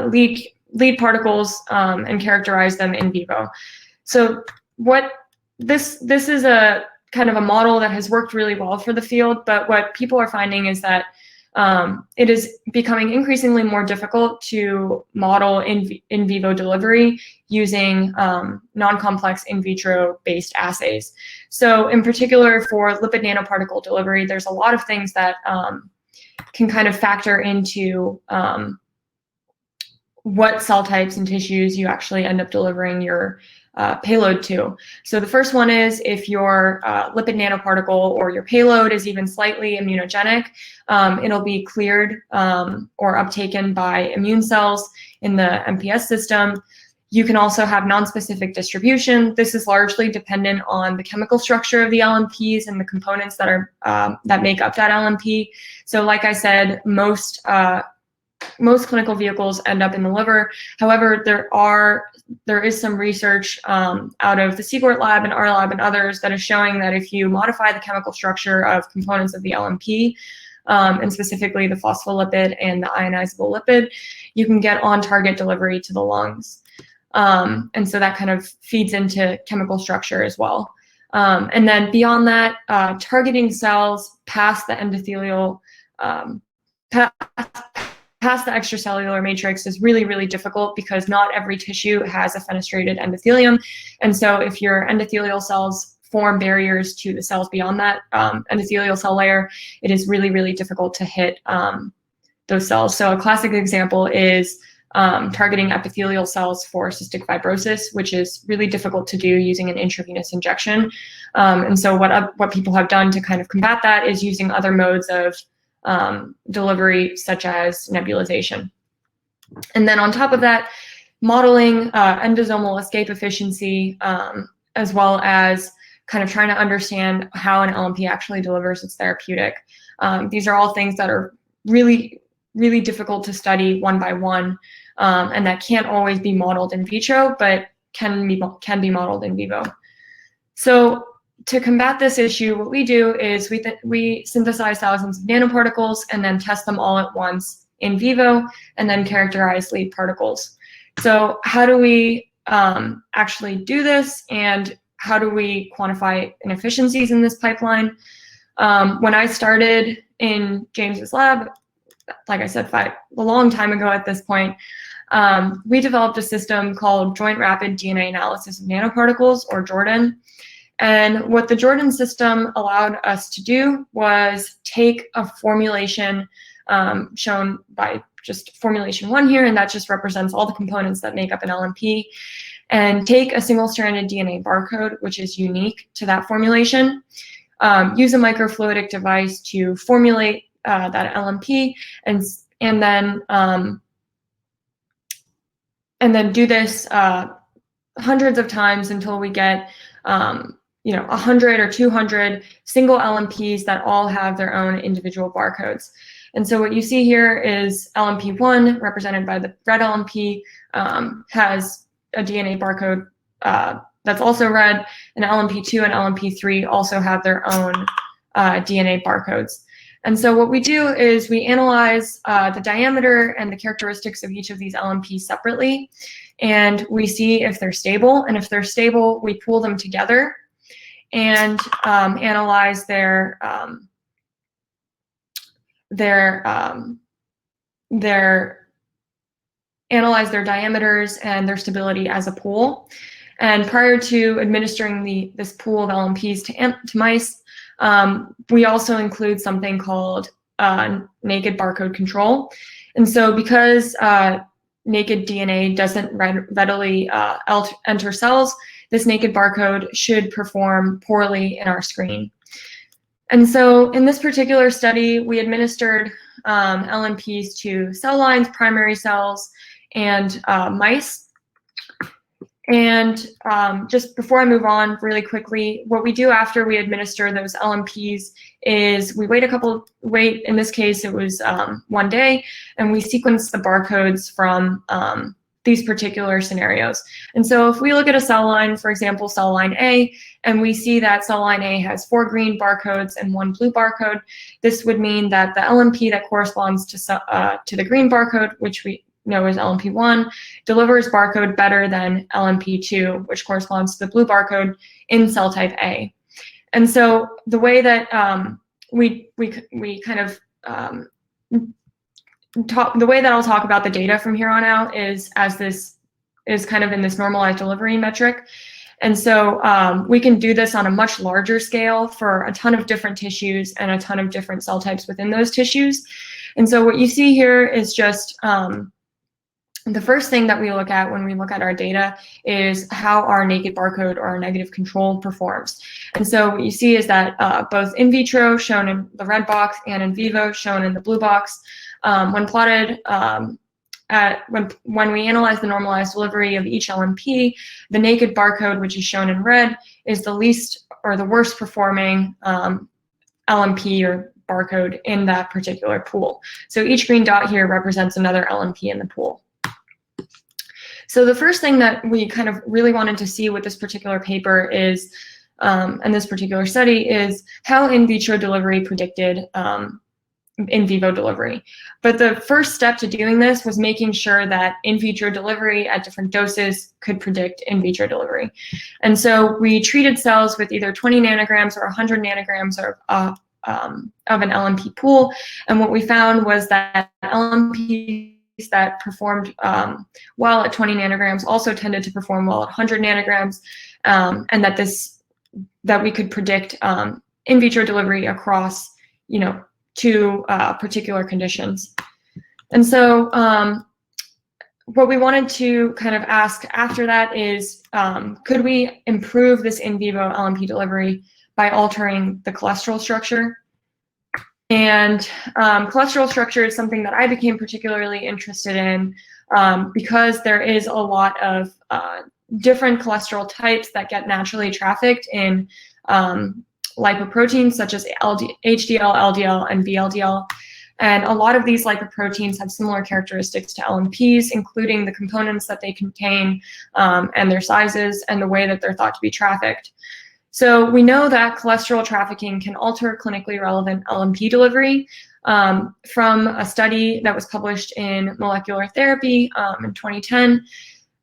Speaker 5: lead particles and characterize them in vivo. So what this is a kind of a model that has worked really well for the field, but what people are finding is that it is becoming increasingly more difficult to model in vivo delivery using non-complex in vitro based assays. So in particular for lipid nanoparticle delivery, there's a lot of things that can kind of factor into what cell types and tissues you actually end up delivering your payload to. So the first one is if your lipid nanoparticle or your payload is even slightly immunogenic, it'll be cleared or uptaken by immune cells in the MPS system. You can also have nonspecific distribution. This is largely dependent on the chemical structure of the LNPs and the components that are that make up that LNP. So like I said, most clinical vehicles end up in the liver. However, there is some research out of the Seagort lab and our lab and others that is showing that if you modify the chemical structure of components of the LNP, and specifically the phospholipid and the ionizable lipid, you can get on-target delivery to the lungs. And so that kind of feeds into chemical structure as well. And then beyond that, targeting cells past the endothelial, past the extracellular matrix is really, really difficult because not every tissue has a fenestrated endothelium. And so if your endothelial cells form barriers to the cells beyond that endothelial cell layer, it is really, really difficult to hit those cells. So a classic example is targeting epithelial cells for cystic fibrosis, which is really difficult to do using an intravenous injection. And so what people have done to kind of combat that is using other modes of delivery, such as nebulization. And then on top of that, modeling endosomal escape efficiency, as well as kind of trying to understand how an LNP actually delivers its therapeutic. These are all things that are really really difficult to study one by one, and that can't always be modeled in vitro, but can be modeled in vivo. So to combat this issue, what we do is we synthesize thousands of nanoparticles and then test them all at once in vivo, and then characterize lead particles. So how do we actually do this, and how do we quantify inefficiencies in this pipeline? When I started in James's lab, like I said, a long time ago at this point, we developed a system called Joint Rapid DNA Analysis of Nanoparticles, or JORDAN. And what the JORDAN system allowed us to do was take a formulation shown by just formulation 1 here, and that just represents all the components that make up an LNP, and take a single-stranded DNA barcode, which is unique to that formulation, use a microfluidic device to formulate that LNP, and then do this hundreds of times until we get 100 or 200 single LNPs that all have their own individual barcodes. And so what you see here is LNP1, represented by the red LNP, has a DNA barcode that's also red, and LNP2 and LNP3 also have their own DNA barcodes. And so what we do is we analyze the diameter and the characteristics of each of these LNPs separately, and we see if they're stable. And if they're stable, we pool them together and analyze their diameters and their stability as a pool. And prior to administering this pool of LNPs to mice, we also include something called naked barcode control. And so because naked DNA doesn't readily enter cells, this naked barcode should perform poorly in our screen. And so in this particular study, we administered LNPs to cell lines, primary cells, and mice. And just before I move on really quickly, what we do after we administer those LNPs is we wait, in this case, it was 1 day, and we sequence the barcodes from these particular scenarios. And so if we look at a cell line, for example, cell line A, and we see that cell line A has 4 green barcodes and 1 blue barcode, this would mean that the LNP that corresponds to the green barcode, which we know as LNP1, delivers barcode better than LNP2, which corresponds to the blue barcode in cell type A. And so the way that the way that I'll talk about the data from here on out is as this is kind of in this normalized delivery metric. And so we can do this on a much larger scale for a ton of different tissues and a ton of different cell types within those tissues. And so what you see here is just the first thing that we look at when we look at our data is how our naked barcode or our negative control performs. And so what you see is that both in vitro, shown in the red box, and in vivo, shown in the blue box, when plotted when we analyze the normalized delivery of each LNP, the naked barcode, which is shown in red, is the least or the worst performing LNP or barcode in that particular pool. So each green dot here represents another LNP in the pool. So the first thing that we kind of really wanted to see with this particular paper is, and this particular study, is how in vitro delivery predicted in vivo delivery. But the first step to doing this was making sure that in vitro delivery at different doses could predict in vitro delivery. And so we treated cells with either 20 nanograms or 100 nanograms of an LNP pool. And what we found was that LNPs that performed well at 20 nanograms also tended to perform well at 100 nanograms, and that we could predict in vitro delivery across, two particular conditions. And so what we wanted to kind of ask after that is, could we improve this in vivo LNP delivery by altering the cholesterol structure? And cholesterol structure is something that I became particularly interested in because there is a lot of different cholesterol types that get naturally trafficked in lipoproteins such as HDL, LDL, and VLDL. And a lot of these lipoproteins have similar characteristics to LNPs, including the components that they contain and their sizes and the way that they're thought to be trafficked. So we know that cholesterol trafficking can alter clinically relevant LNP delivery from a study that was published in Molecular Therapy in 2010,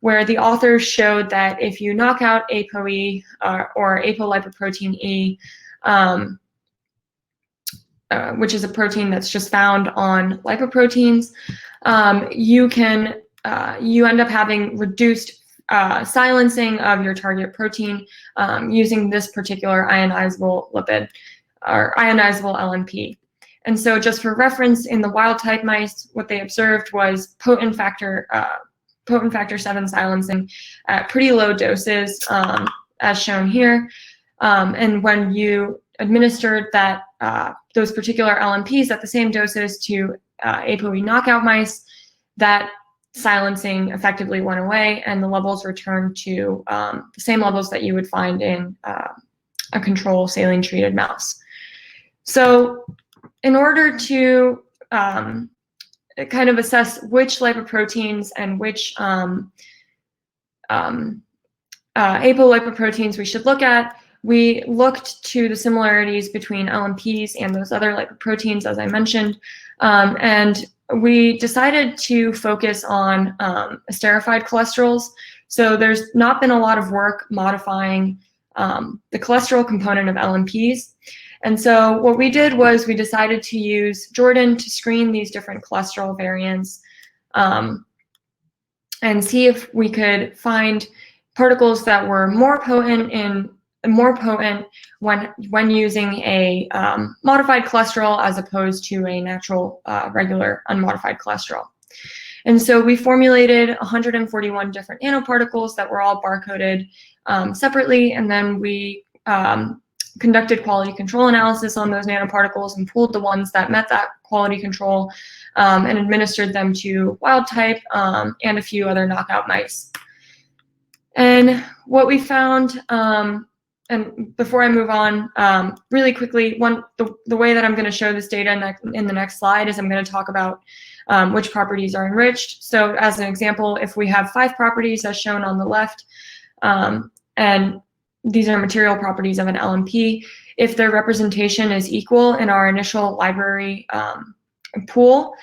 Speaker 5: where the authors showed that if you knock out ApoE or apolipoprotein E, which is a protein that's just found on lipoproteins, you end up having reduced silencing of your target protein using this particular ionizable lipid or ionizable LNP. And so just for reference, in the wild type mice, what they observed was potent factor 7 silencing at pretty low doses, as shown here. And when you administered that those particular LNPs at the same doses to ApoE knockout mice, that silencing effectively went away, and the levels returned to the same levels that you would find in a control saline-treated mouse. So in order to kind of assess which lipoproteins and which apolipoproteins we should look at, we looked to the similarities between LNPs and those other lipoproteins, as I mentioned, and we decided to focus on esterified cholesterols. So there's not been a lot of work modifying the cholesterol component of LNPs. And so what we did was we decided to use Jordan to screen these different cholesterol variants and see if we could find particles that were more potent when using a modified cholesterol as opposed to a natural regular unmodified cholesterol. And so we formulated 141 different nanoparticles that were all barcoded separately, and then we conducted quality control analysis on those nanoparticles and pulled the ones that met that quality control and administered them to wild type and a few other knockout mice. And what we found, and before I move on, really quickly, the way that I'm going to show this data in the next slide is I'm going to talk about which properties are enriched. So as an example, if we have 5 properties as shown on the left, and these are material properties of an LNP, if their representation is equal in our initial library pool,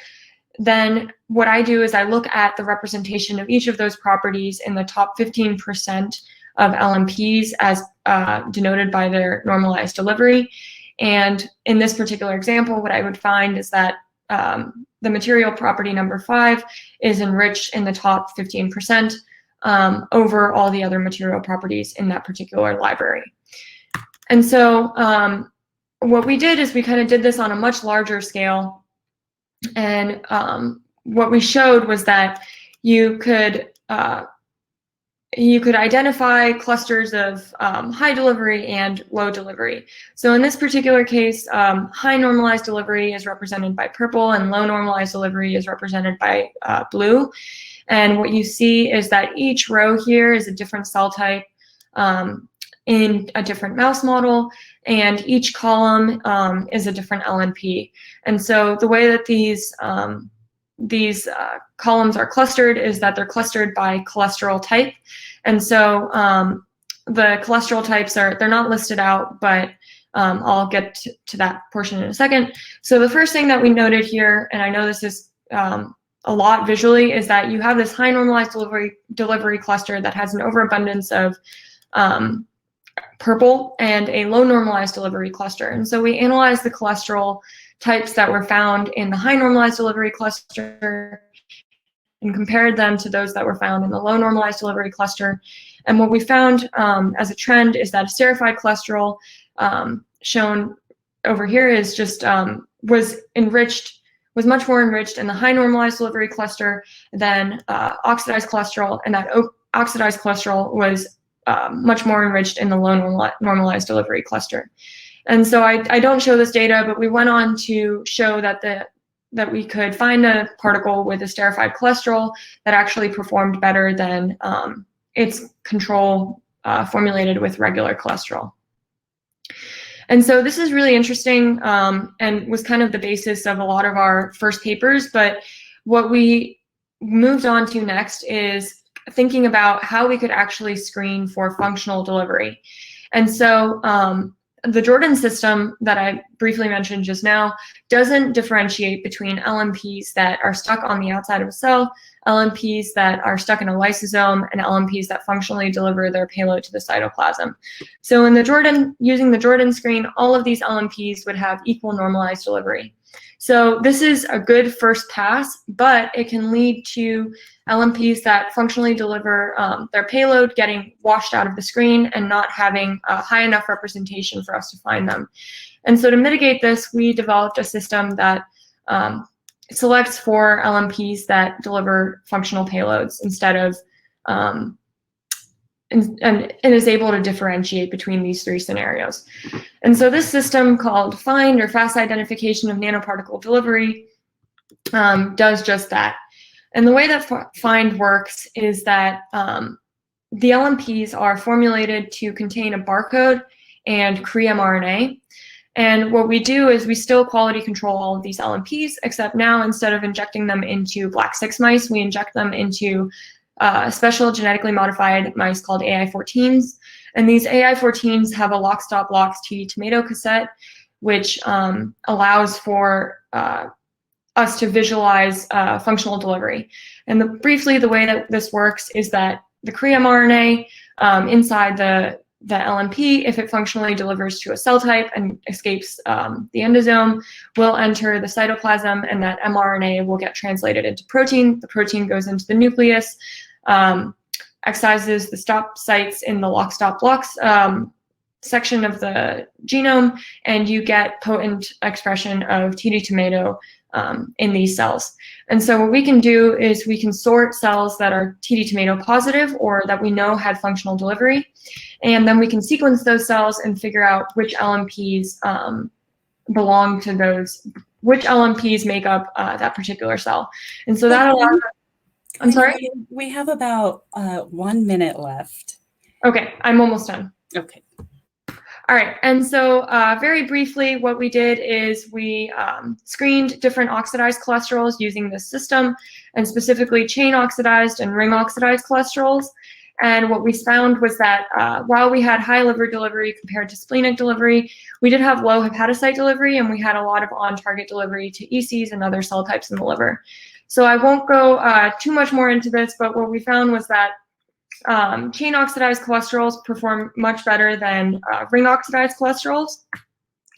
Speaker 5: then what I do is I look at the representation of each of those properties in the top 15% of LNPs as denoted by their normalized delivery. And in this particular example, what I would find is that the material property number 5 is enriched in the top 15% over all the other material properties in that particular library. And so what we did is we kind of did this on a much larger scale. And what we showed was that you could identify clusters of high delivery and low delivery. So in this particular case, high normalized delivery is represented by purple and low normalized delivery is represented by blue. And what you see is that each row here is a different cell type in a different mouse model, and each column is a different LNP. And so the way that these columns are clustered is that they're clustered by cholesterol type. And so the cholesterol types they're not listed out, but I'll get to that portion in a second. So the first thing that we noted here, and I know this is a lot visually, is that you have this high normalized delivery cluster that has an overabundance of purple and a low normalized delivery cluster. And so we analyzed the cholesterol types that were found in the high normalized delivery cluster and compared them to those that were found in the low normalized delivery cluster. And what we found as a trend is that esterified cholesterol shown over here is just was much more enriched in the high normalized delivery cluster than oxidized cholesterol, and that oxidized cholesterol was much more enriched in the low normalized delivery cluster. And so I don't show this data, but we went on to show that we could find a particle with esterified cholesterol that actually performed better than its control formulated with regular cholesterol. And so this is really interesting and was kind of the basis of a lot of our first papers. But what we moved on to next is thinking about how we could actually screen for functional delivery. And so the Jordan system that I briefly mentioned just now doesn't differentiate between LNPs that are stuck on the outside of a cell, LNPs that are stuck in a lysosome, and LNPs that functionally deliver their payload to the cytoplasm. So in the Jordan, using the Jordan screen, all of these LNPs would have equal normalized delivery. So this is a good first pass, but it can lead to LNPs that functionally deliver their payload getting washed out of the screen and not having a high enough representation for us to find them. And so to mitigate this, we developed a system that selects for LNPs that deliver functional payloads instead of, and is able to differentiate between these three scenarios. And so this system called FIND, or Fast Identification of Nanoparticle Delivery, does just that. And the way that FIND works is that the LNPs are formulated to contain a barcode and Cryo-mRNA. And what we do is we still quality control all of these LNPs, except now instead of injecting them into black 6 mice, we inject them into special genetically modified mice called AI14s. And these AI14s have a lock, stop, locks TD tomato cassette, which allows for us to visualize functional delivery. And briefly, the way that this works is that the Cryo-mRNA inside the LNP, if it functionally delivers to a cell type and escapes the endosome, will enter the cytoplasm, and that mRNA will get translated into protein. The protein goes into the nucleus, excises the stop sites in the lock, stop, locks section of the genome, and you get potent expression of TD tomato in these cells. And so what we can do is we can sort cells that are TD tomato positive or that we know had functional delivery, and then we can sequence those cells and figure out which LNPs belong to those, which LNPs make up that particular cell. And so that allows, I'm sorry?
Speaker 1: We have about 1 minute left.
Speaker 5: Okay, I'm almost done.
Speaker 1: Okay.
Speaker 5: All right, and so very briefly, what we did is we screened different oxidized cholesterols using this system, and specifically chain oxidized and ring oxidized cholesterols. And what we found was that while we had high liver delivery compared to splenic delivery, we did have low hepatocyte delivery, and we had a lot of on-target delivery to ECs and other cell types in the liver. So I won't go too much more into this, but what we found was that chain oxidized cholesterols perform much better than ring oxidized cholesterols.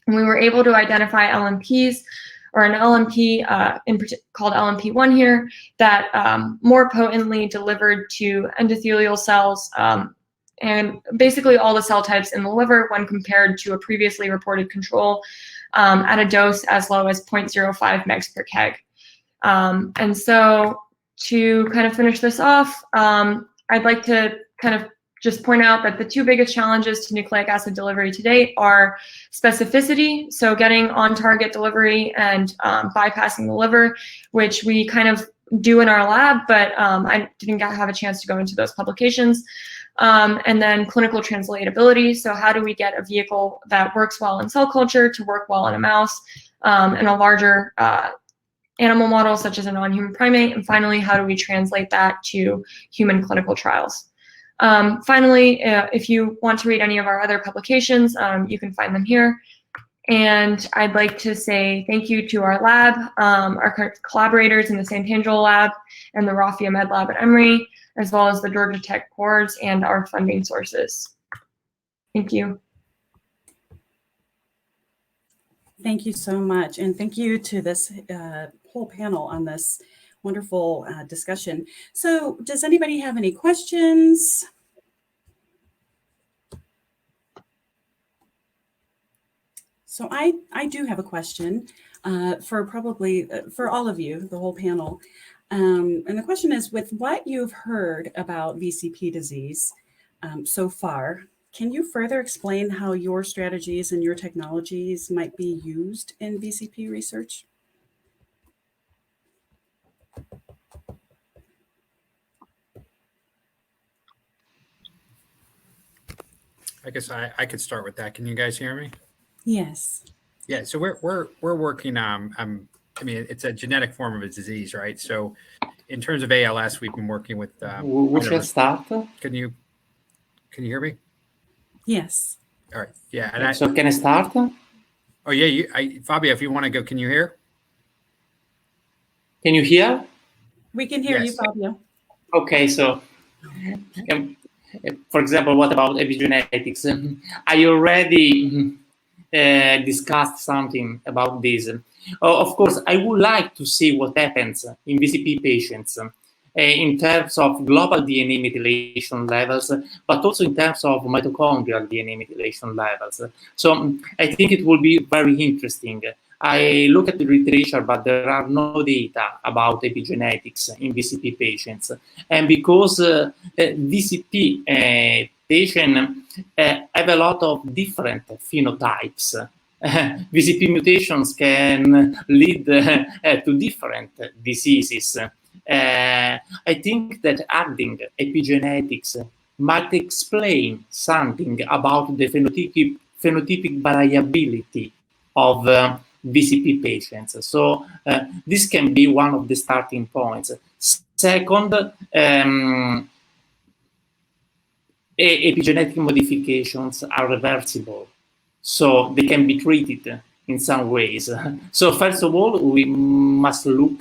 Speaker 5: And we were able to identify LNPs, or an LNP called LNP1 here, that more potently delivered to endothelial cells and basically all the cell types in the liver when compared to a previously reported control at a dose as low as 0.05 mg per kg. And so to kind of finish this off, I'd like to kind of just point out that the two biggest challenges to nucleic acid delivery to date are specificity, so getting on-target delivery and bypassing the liver, which we kind of do in our lab, but I didn't have a chance to go into those publications. And then clinical translatability, so how do we get a vehicle that works well in cell culture to work well in a mouse and a larger animal model such as a non-human primate, and finally, how do we translate that to human clinical trials? Finally, if you want to read any of our other publications, you can find them here. And I'd like to say thank you to our lab, our collaborators in the St. Angelo lab and the Raffia Med Lab at Emory, as well as the Georgia Tech boards and our funding sources. Thank you.
Speaker 1: Thank you so much. And thank you to this whole panel on this wonderful discussion. So does anybody have any questions? So I do have a question for all of you, the whole panel. And the question is, with what you've heard about VCP disease so far, can you further explain how your strategies and your technologies might be used in VCP research?
Speaker 4: I guess I could start with that. Can you guys hear me?
Speaker 1: Yes.
Speaker 4: Yeah, so we're working. I mean, it's a genetic form of a disease, right? So, in terms of ALS, we've been working with.
Speaker 2: We shall start.
Speaker 4: Can you hear me?
Speaker 1: Yes.
Speaker 4: All right. Yeah. And
Speaker 2: So can I start?
Speaker 4: oh yeah, Fabio, if you want to go, can you hear?
Speaker 2: Can you hear?
Speaker 1: We can hear you,
Speaker 4: Yes.
Speaker 1: Fabio.
Speaker 2: Okay, so for example, what about epigenetics? I already discussed something about this. Of course, I would like to see what happens in VCP patients in terms of global DNA methylation levels, but also in terms of mitochondrial DNA methylation levels. So I think it will be very interesting. I look at the literature, but there are no data about epigenetics in VCP patients. And because VCP patients have a lot of different phenotypes, VCP mutations can lead to different diseases. I think that adding epigenetics might explain something about the phenotypic variability of VCP patients. So this can be one of the starting points. Second, epigenetic modifications are reversible, so they can be treated in some ways. So first of all, we must look,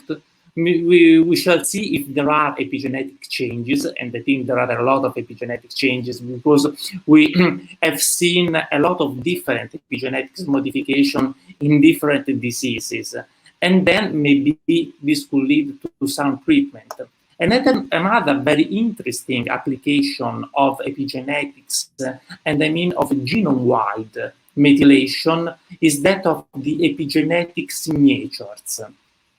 Speaker 2: we shall see if there are epigenetic changes, and I think there are a lot of epigenetic changes because we have seen a lot of different epigenetics modification in different diseases. And then maybe this could lead to some treatment. Another very interesting application of epigenetics, and I mean of genome-wide methylation, is that of the epigenetic signatures.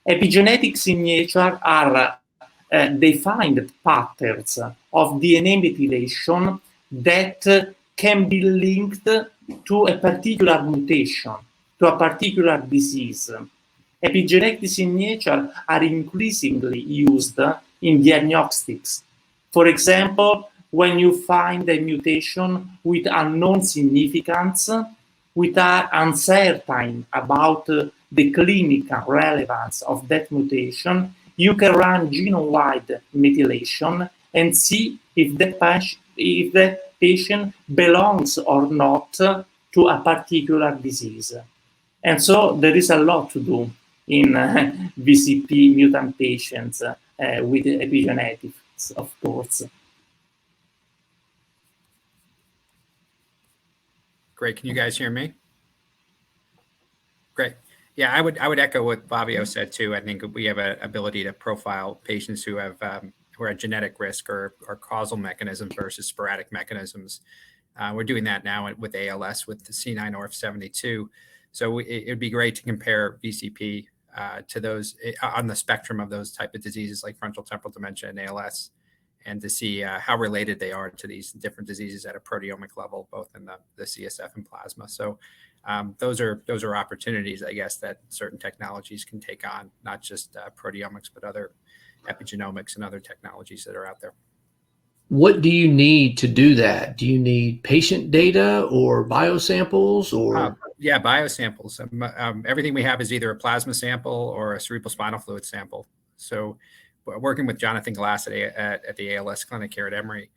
Speaker 2: Epigenetic signatures are defined patterns of DNA methylation that can be linked to a particular mutation, to a particular disease. Epigenetic signatures are increasingly used in diagnostics. For example, when you find a mutation with unknown significance, we are uncertain about the clinical relevance of that mutation, you can run genome-wide methylation and see if that patient belongs or not to a particular disease. And so there is a lot to do in VCP mutant patients with epigenetics, of course.
Speaker 4: Great. Can you guys hear me? Great. Yeah, I would echo what Fabio said too. I think we have an ability to profile patients who have who are at genetic risk or causal mechanisms versus sporadic mechanisms. We're doing that now with ALS with the C9orf72. So it would be great to compare VCP to those on the spectrum of those type of diseases like frontal temporal dementia and ALS, and to see how related they are to these different diseases at a proteomic level, both in the CSF and plasma. So those are opportunities, I guess, that certain technologies can take on, not just proteomics, but other epigenomics and other technologies that are out there.
Speaker 3: What do you need to do that? Do you need patient data or biosamples or?
Speaker 4: Yeah, biosamples. Everything we have is either a plasma sample or a cerebrospinal fluid sample. So working with Jonathan Glass at the ALS clinic here at Emory,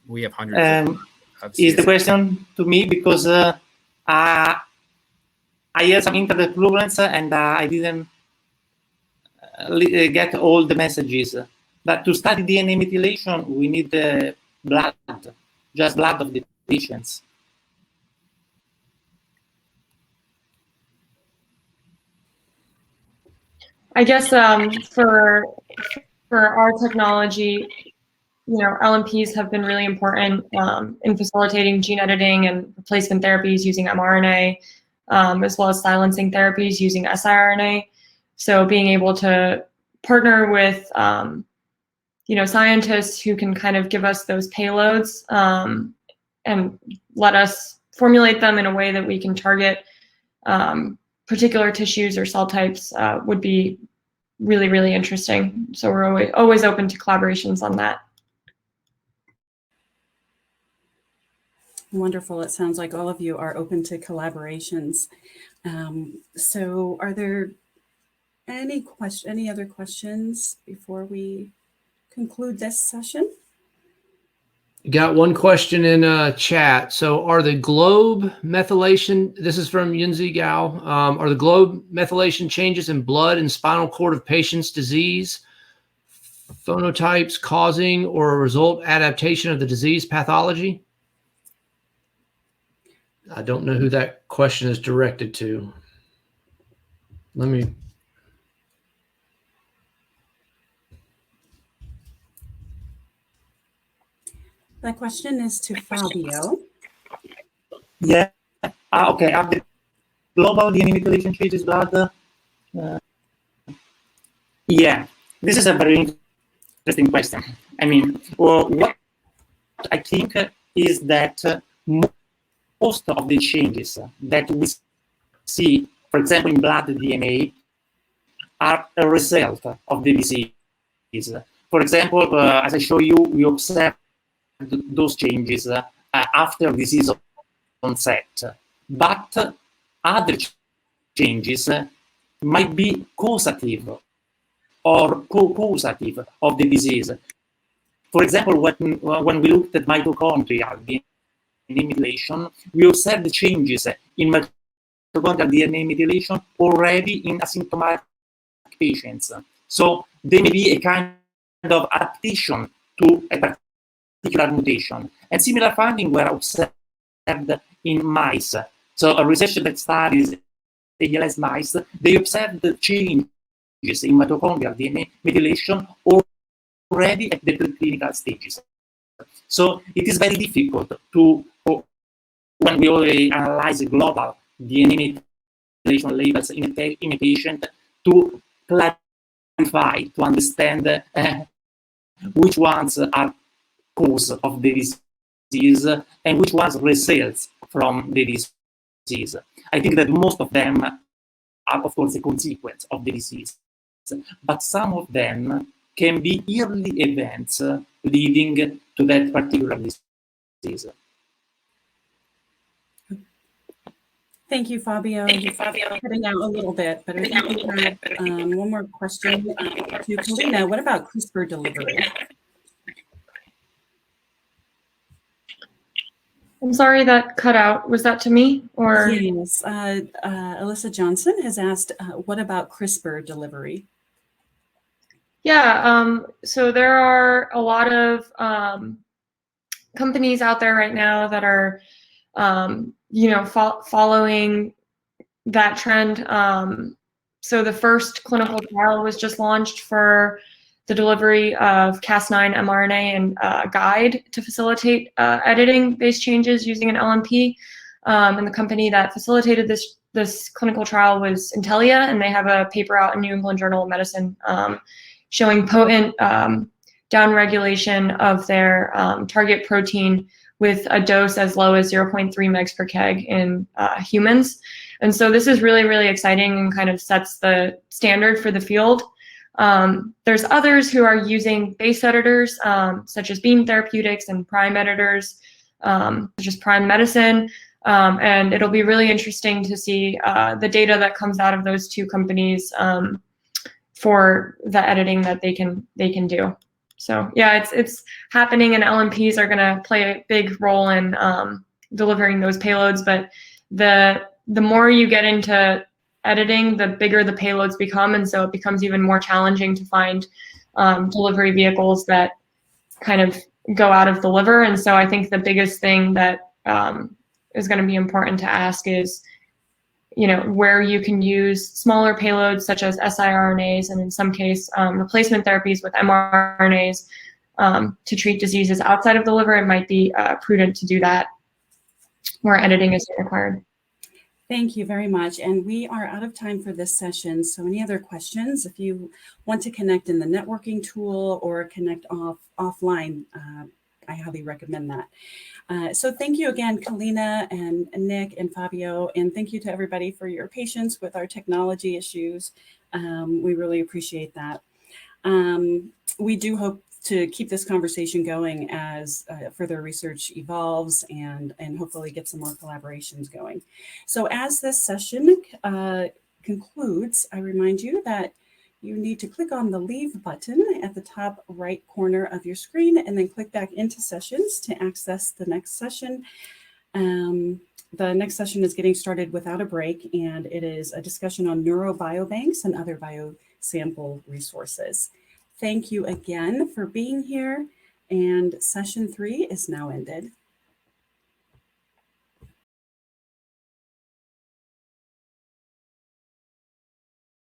Speaker 4: we have hundreds of
Speaker 2: is the question to me because I had some internet problems and I didn't get all the messages. But to study DNA methylation, we need blood, just blood of the patients.
Speaker 5: I guess for our technology, LNPs have been really important in facilitating gene editing and replacement therapies using mRNA, as well as silencing therapies using siRNA. So being able to partner with, scientists who can kind of give us those payloads and let us formulate them in a way that we can target particular tissues or cell types would be really, really interesting. So we're always open to collaborations on that.
Speaker 1: Wonderful. It sounds like all of you are open to collaborations. So are there any other questions before we conclude this session?
Speaker 3: Got one question in chat. So are the globe methylation, this is from Yunzi Gao, are the globe methylation changes in blood and spinal cord of patients' disease phenotypes causing or a result adaptation of the disease pathology? I don't know who that question is directed to. Let me.
Speaker 1: That question is to Fabio.
Speaker 2: Yeah. Okay. Are the global DNA methylation changes blood? Yeah. This is a very interesting question. I mean, what I think is that most of the changes that we see, for example, in blood DNA, are a result of the disease. For example, as I show you, we observe those changes after disease onset, but other changes might be causative or co-causative of the disease. For example, when we looked at mitochondrial DNA methylation, we observed changes in mitochondrial DNA methylation already in asymptomatic patients. So there may be a kind of adaptation to a particular mutation. And similar findings were observed in mice. So a research that studies ALS mice, they observed the changes in mitochondrial DNA methylation already at the preclinical stages. So it is very difficult to, when we already analyze global DNA methylation levels in a patient, to clarify, to understand which ones are cause of the disease and which ones results from the disease. I think that most of them are, of course, a consequence of the disease, but some of them can be early events leading to that particular disease.
Speaker 1: Thank you, Fabio. Cutting out a little bit, but I think we have one more question to Kalina. What about CRISPR delivery?
Speaker 5: I'm sorry, that cut out. Was that to me or?
Speaker 1: Yes, Alyssa Johnson has asked, what about CRISPR delivery?
Speaker 5: Yeah, so there are a lot of companies out there right now that are, following that trend. So the first clinical trial was just launched for the delivery of Cas9 mRNA and guide to facilitate editing base changes using an LNP. And the company that facilitated this clinical trial was Intellia, and they have a paper out in New England Journal of Medicine showing potent downregulation of their target protein with a dose as low as 0.3 mg per kg in humans. And so this is really, really exciting and kind of sets the standard for the field. There's others who are using base editors, such as Beam Therapeutics and Prime editors, such as Prime Medicine. And it'll be really interesting to see the data that comes out of those two companies for the editing that they can do. So yeah, it's happening, and LNPs are going to play a big role in delivering those payloads. But the more you get into editing, the bigger the payloads become, and so it becomes even more challenging to find delivery vehicles that kind of go out of the liver. And so I think the biggest thing that is going to be important to ask is, where you can use smaller payloads such as siRNAs, and in some case replacement therapies with mRNAs to treat diseases outside of the liver. It might be prudent to do that where editing is required.
Speaker 1: Thank you very much. And we are out of time for this session. So any other questions? If you want to connect in the networking tool or connect offline, I highly recommend that. So thank you again, Kalina and Nick and Fabio, and thank you to everybody for your patience with our technology issues. We really appreciate that. We do hope to keep this conversation going as further research evolves and hopefully get some more collaborations going. So as this session concludes, I remind you that you need to click on the Leave button at the top right corner of your screen and then click back into Sessions to access the next session. The next session is getting started without a break, and it is a discussion on neurobiobanks and other biosample resources. Thank you again for being here, and session 3 is now ended.